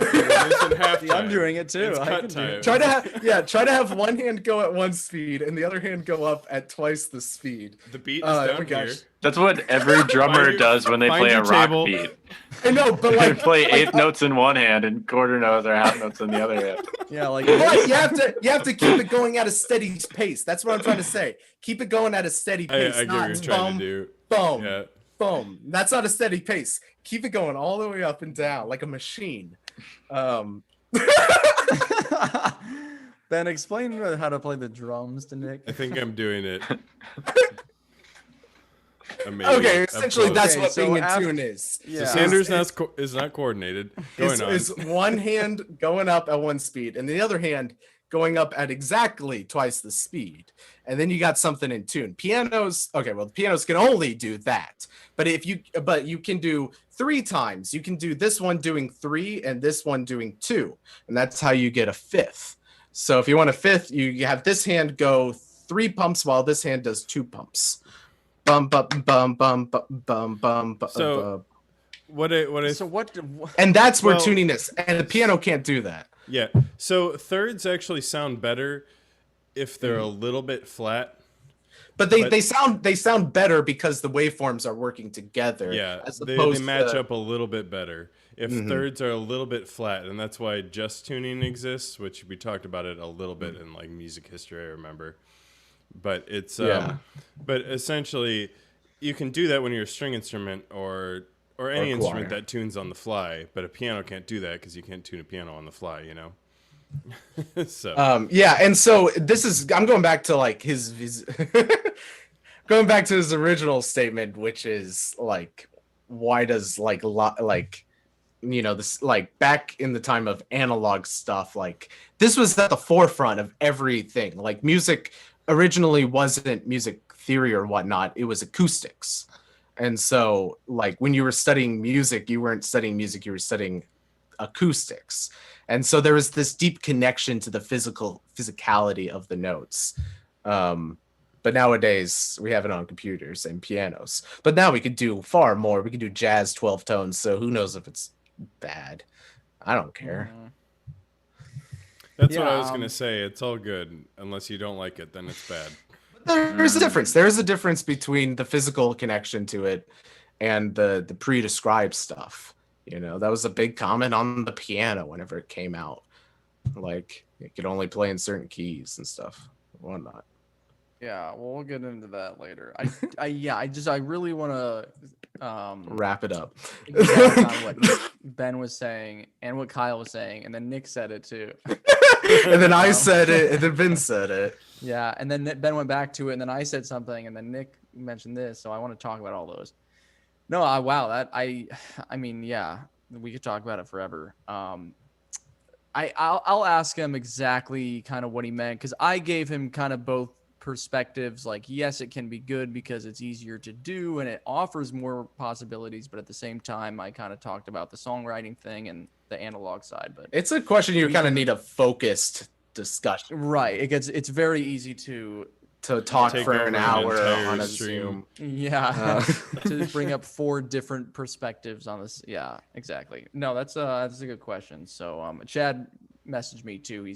I'm doing it too. Try to have one hand go at one speed and the other hand go up at twice the speed. The beat is down here. That's what every drummer does when they play a rock beat. I know, but like they play eighth notes in one hand and quarter notes or half notes in the other hand. Yeah, like but you have to keep it going at a steady pace. That's what I'm trying to say. Keep it going at a steady pace. I get what you're trying to do. Boom. Yeah. Boom. That's not a steady pace. Keep it going all the way up and down like a machine. Ben, explain how to play the drums to Nick. I think I'm doing it. Okay, essentially that's what being in tune is. Yeah. So Sanders is not coordinated. Is one hand going up at one speed and the other hand going up at exactly twice the speed, and then you got something in tune. Pianos, okay, well, the pianos can only do that, but you can do 3 times. You can do this one doing 3 and this one doing 2, and that's how you get a fifth. So if you want a fifth, you have this hand go 3 pumps while this hand does 2 pumps. Bum bum bum bum bum bum bum. So what? And that's where tuning is, and the piano can't do that. Yeah. So thirds actually sound better if they're a little bit flat. But they sound better because the waveforms are working together. Yeah, they match up a little bit better if thirds are a little bit flat, and that's why just tuning exists, which we talked about it a little bit in like music history, I remember. But it's but essentially you can do that when you're a string instrument or any instrument that tunes on the fly, but a piano can't do that because you can't tune a piano on the fly, you know. So yeah, and so I'm going back to like his going back to his original statement, which is like, why does this, like, back in the time of analog stuff, like this was at the forefront of everything. Like music originally wasn't music theory or whatnot, it was acoustics. And so like when you were studying music, you weren't studying music, you were studying acoustics. And so there was this deep connection to the physicality of the notes. But nowadays we have it on computers and pianos. But now we could do far more. We could do jazz 12 tones. So who knows if it's bad? I don't care. That's what I was going to say. It's all good. Unless you don't like it, then it's bad. There's a difference. There is a difference between the physical connection to it and the pre-described stuff. You know, that was a big comment on the piano whenever it came out. Like, it could only play in certain keys and stuff and whatnot. Yeah, well, we'll get into that later. I really want to Wrap it up. piggyback on what Ben was saying and what Kyle was saying, and then Nick said it too. And then I said it, and then Ben said it. Yeah, and then Ben went back to it, and then I said something, and then Nick mentioned this, so I want to talk about all those. No, I mean, yeah, we could talk about it forever. I'll ask him exactly kind of what he meant, because I gave him kind of both perspectives. Like, yes, it can be good because it's easier to do and it offers more possibilities, but at the same time, I kind of talked about the songwriting thing and the analog side. But It's a question you kind of need a focused discussion. right, it's very easy to talk Take for over an an hour entire on a stream. Zoom. Yeah, to bring up 4 different perspectives on this. Yeah, exactly. No, that's a good question. So, Chad messaged me too.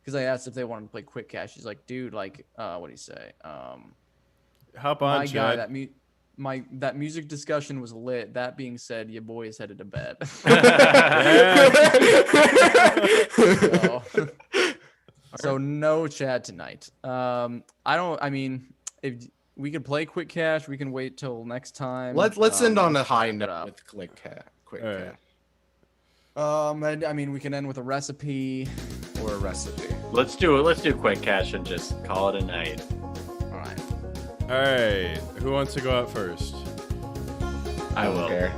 Because I asked if they wanted to play Quick Cash. He's like, dude, like, what do you say? Hop on, My guy, Chad. that music discussion was lit. That being said, your boy is headed to bed. So no Chad tonight. I mean, if we could play Quick Cash, we can wait till next time. Let's end on a high wrap it note up. with Quick All right. Cash I mean, we can end with a recipe. or a recipe. Let's do quick cash and just call it a night. All right. All right. Who wants to go out first? I will. don't care.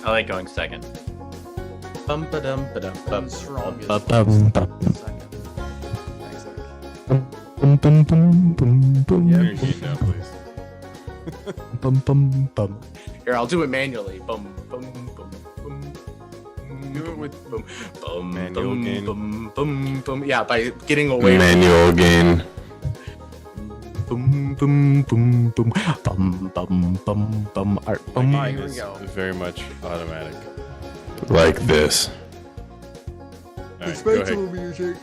I like going second. Bum ba dum ba dum bum I'm strongest. bum bum bum Second. Thanks, Nick. bum bum bum bum bum Here, Keith, now, please. bum bum bum. Here, I'll do it manually. Bum bum bum bum. Do it with Bum bum Manual bum gain. bum bum bum. Yeah, by getting away. Manual gain. Boom boom boom boom bum bum bum bum art bum. All right, here we It's go. very much automatic. Like this. All right, go ahead. music.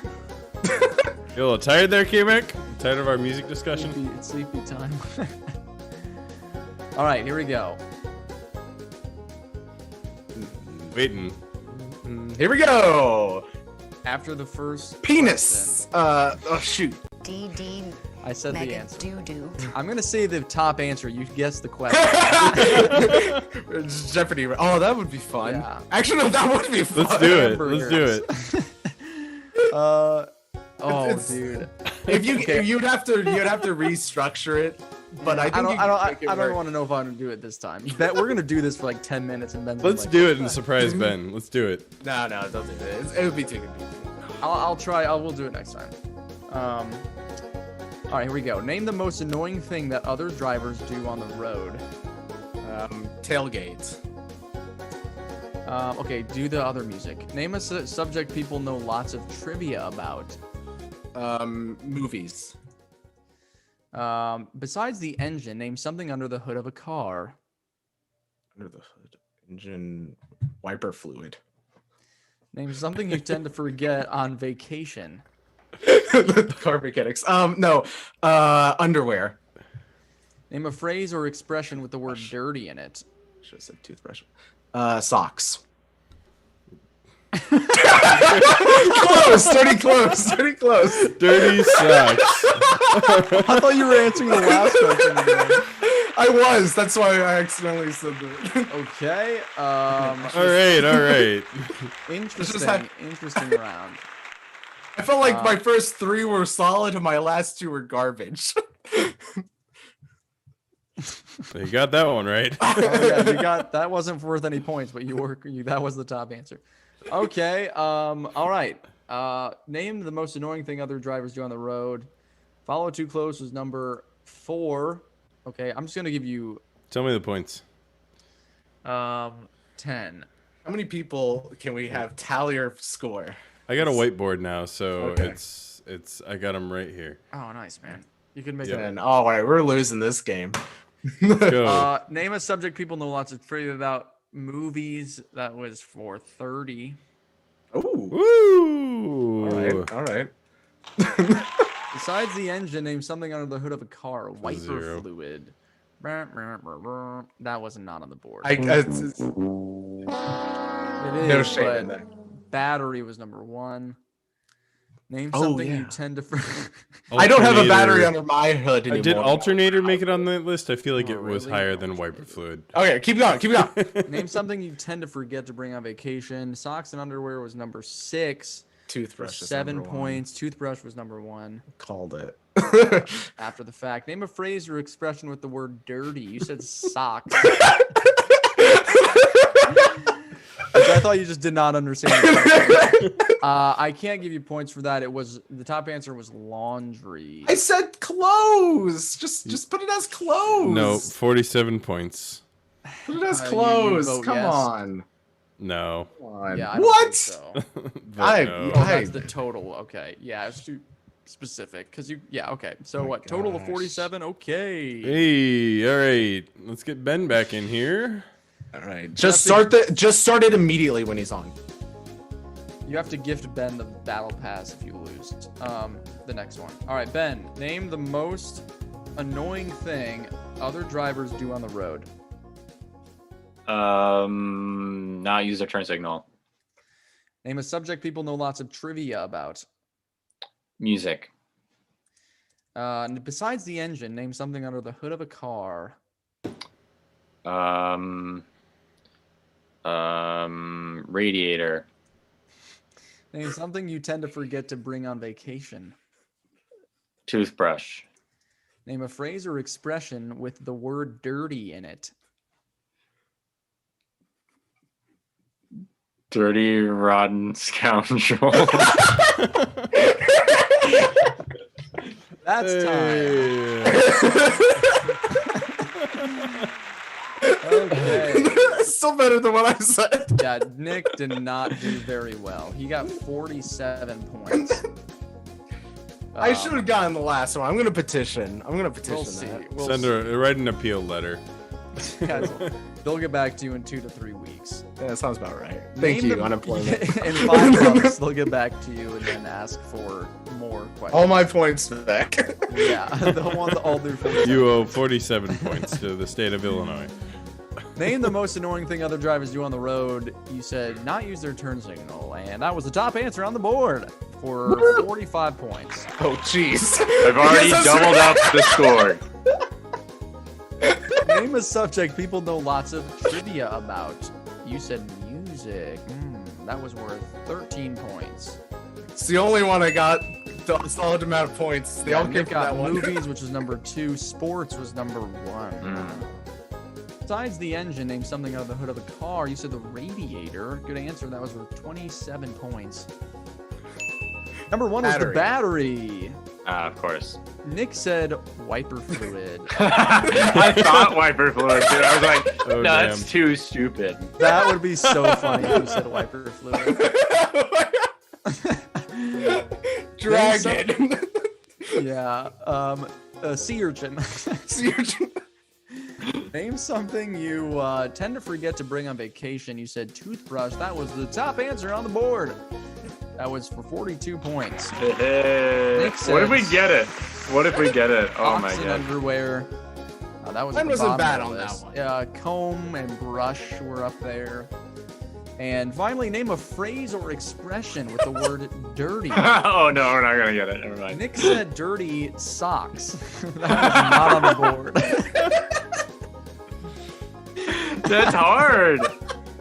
You a little tired there, Kmac? Tired of our music discussion? It's sleepy time. All right, here we go. Waiting. Here we go. After the first Penis. Oh shoot. DD question, I said the mega answer. doo-doo. I'm gonna say the top answer. You guess the question. It's Jeopardy. Oh, that would be fun. Yeah. Actually, no, that would be fun. Let's do it. Let's do it. Oh, It's- dude. If you, Okay. you'd have to restructure it. But I think I don't want to know if I'm gonna do it this time. Bet we're gonna do this for like 10 minutes and then Let's do it and surprise Ben. Let's do it. No, don't do it. It would be too confusing. I'll try. We'll do it next time. All right, here we go. Name the most annoying thing that other drivers do on the road. Tailgate. Okay, do the other music. Name a subject people know lots of trivia about. Movies. Besides the engine, name something under the hood of a car. Under the hood. Engine wiper fluid. Name something you tend to forget on vacation. The car mechanics. No. Underwear. Name a phrase or expression with the word dirty in it. Should have said toothbrush. Socks. Close. Pretty close. Pretty close. Dirty socks. I thought you were answering the last question again. I was. That's why I accidentally said that. Okay. All right. Interesting. Interesting round. I felt like my first 3 were solid and my last 2 were garbage. You got that one right. Oh, yeah, you got that. Wasn't worth any points, but that was the top answer. Okay. All right. Name the most annoying thing other drivers do on the road. Follow too close was number 4. Okay, I'm just gonna give you Tell me the points. 10. How many people can we have tally our score? I got a whiteboard now, so Okay. it's I got them right here. Oh, nice, man. You can make Yep. it. And all right, we're losing this game. Go. Name a subject people know lots of trivia about. Movies. That was for 30. Ooh. Woo! All right. Besides the engine, name something under the hood of a car. Wiper 0. fluid. That was not on the board. It is, It no is, shame but in that. battery was number 1. Name Oh, something yeah. you tend to. I don't have a battery Alternator. under my hood anymore. Did alternator make it on the list? I feel like Oh, it was really? higher than wiper fluid. Okay, keep going. Keep going. Name something you tend to forget to bring on vacation. Socks and underwear was number 6. Toothbrush is 7 number points. Toothbrush was number 1. 1. Called it. After the fact, name a phrase or expression with the word dirty. You said socks. Which I thought you just did not understand. I can't give you points for that. It was the top answer was laundry. I said clothes. Just put it as clothes. No, 47 points. Put it as You clothes. vote Come yes. on. No. Come on. Yeah, I don't What? think so. But I- no. Oh, that's the total. Okay. Yeah, it's too specific because you. Yeah. Okay. So my what? Total of gosh. 47. Okay. Hey, all right. Let's get Ben back in here. All right. Just start it immediately when he's on. You have to gift Ben the battle pass if you lose. The next one. All right, Ben. Name the most annoying thing other drivers do on the road. Not use their turn signal. Name a subject people know lots of trivia about. Music. Besides the engine, name something under the hood of a car. Radiator. Name something you tend to forget to bring on vacation. Toothbrush. Name a phrase or expression with the word dirty in it. Dirty, rotten scoundrel. That's time. Hey. Okay. Still better than what I said. Yeah, Nick did not do very well. He got 47 points. I should have gotten the last one. I'm gonna petition. We'll see. that. We'll Send her, write an appeal letter. see. Guys, they'll get back to you in 2 to 3 weeks. Yeah, that sounds about right. Thank Name you, the- unemployment. In 5 months, they'll get back to you and then ask for more questions. All my points back. Yeah, they'll want all their 47. You owe 47 points to the state of Illinois. Name the most annoying thing other drivers do on the road. You said not use their turn signal, and that was the top answer on the board for 45 points. Oh, jeez. I've already Yes, doubled up the score. Name a subject people know lots of trivia about. You said music. That was worth 13 points. It's the only one I got a solid amount of points. They all came Nick from got that one. movies, which was number 2. Sports was number 1. Besides the engine, name something out of the hood of a car. You said the radiator. Good answer. That was worth 27 points. Number 1 was the battery. Of course. Nick said wiper fluid. I thought wiper fluid too. I was like, Oh, no, damn. that's too stupid. That would be so funny if you said wiper fluid. Dragon. Yeah. Sea urchin. Sea urchin. Name something you tend to forget to bring on vacation. You said toothbrush. That was the top answer on the board. That was for 42 points. What if we get it? What if we get it? Oh my Socks and god. underwear. That was Mine at the wasn't bottom bad of on the that list. one. Comb and brush were up there. And finally, name a phrase or expression with the word dirty. Oh no, we're not gonna get it. Never mind. Nick said dirty socks. That was not on the board. That's hard.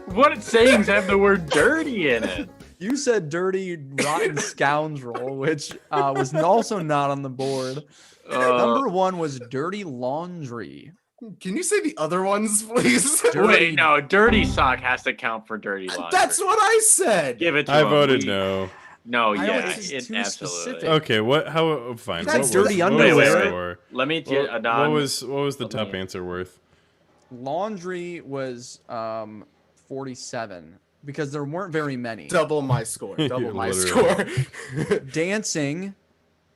What sayings have the word dirty in it? You said dirty, rotten scoundrel, which was also not on the board. Number 1 was dirty laundry. Can you say the other ones, please? Wait, no, dirty sock has to count for dirty laundry. That's what I said. Give it to I him. voted no. No, I don't yeah, think this is it too absolutely. specific. Okay, what? How? Fine. That's What was- dirty what was the underwear. score? Let me What, Adon. what was the top me- answer worth? Laundry was 47 because there weren't very many. Double my score. Double my Literally. score. Dancing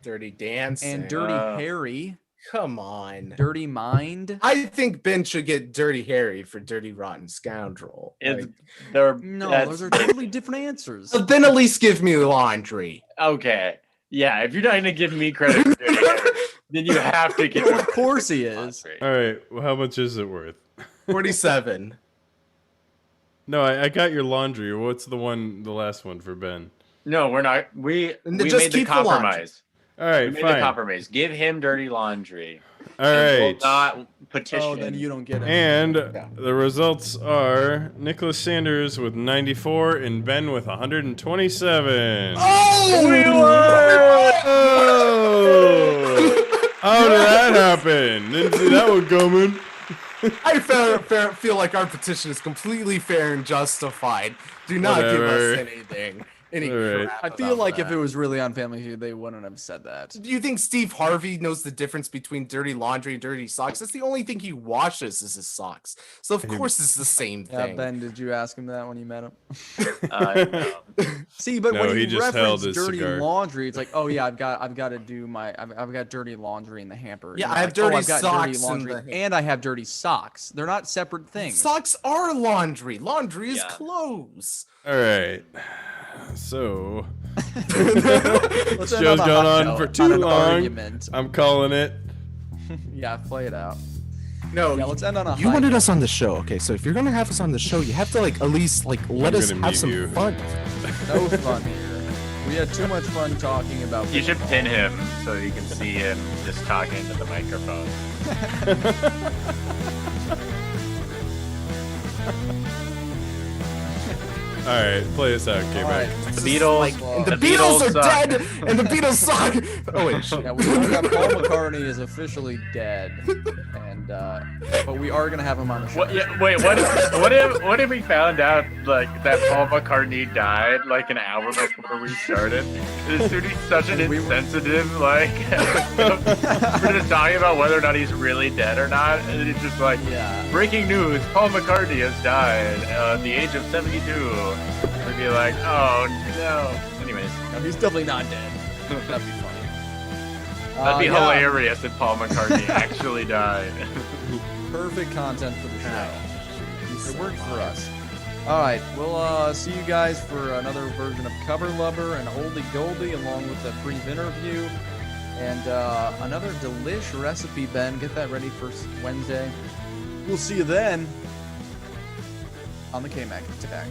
Dirty dancing. and dirty Harry, Come on. dirty mind. I think Ben should get Dirty Harry for Dirty Rotten Scoundrel. It's, Like, they're, No, that's- those are totally different answers. then at least give me laundry. okay. Yeah, if you're not gonna give me credit for dirty Harry, then you have to give. Of course he is. All right. Well, how much is it worth? 47. No, I got your laundry. What's the last one for Ben? No, we're not. We And made just the keep the laundry. compromise. All right, We made the fine. compromise. Give him dirty laundry. All And right. we'll not petition. Oh, then you don't get it. And Yeah. the results are Nicholas Sanders with 94 and Ben with 127. Oh, we Oh! How did that happen? Didn't see that one coming. I feel like our petition is completely fair and justified. Do not give Whatever. us anything. Any All right. crap I feel about like if that. it was really on Family Feud, they wouldn't have said that. Do you think Steve Harvey knows the difference between dirty laundry and dirty socks? That's the only thing he washes is his socks. So of course it's the same Yeah, thing. Ben, did you ask him that when you met him? No. See, but No, when he you just held reference his dirty cigar. laundry, it's like, oh yeah, I've got to do my, I've got dirty laundry in the hamper. Yeah, You're I have like, dirty I've got socks dirty in laundry, the hamper. and I have dirty socks. They're not separate things. Socks are laundry. Laundry is Yeah. clothes. All right. So, Let's this end show's a gone hot on note, for not too an long. argument. I'm calling it. Yeah, play it out. No, Yeah, let's end on a you high wanted note. us on the show, okay? So if you're gonna have us on the show, you have to like at least like let I'm us gonna have mute some you. fun. No fun here. We had too much fun talking about. You should pickleball. pin him so you can see him just talking to the microphone. All right, play us out, All Kmac. right. The Beatles. Like, and the, The Beatles, Beatles are suck. dead, and the Beatles suck. Oh wait, shit. Yeah, we learned that Paul McCartney is officially dead, and but we are gonna have him on the show. What? Yeah, wait. What if we found out like that Paul McCartney died like an hour before we started? This dude is such an insensitive. Like we're just talking about whether or not he's really dead or not, and it's just like Yeah. breaking news: Paul McCartney has died at the age of 72. We'd be like, oh no. Anyways, No, he's definitely not dead. That'd be funny. that'd be Yeah, hilarious if Paul McCartney actually died. Perfect content for the show. It worked for us. All right, we'll see you guys for another version of Cover Lover and Oldie Goldie, along with a brief interview and another delish recipe. Ben, get that ready for Wednesday. We'll see you then on the Kmac Attack.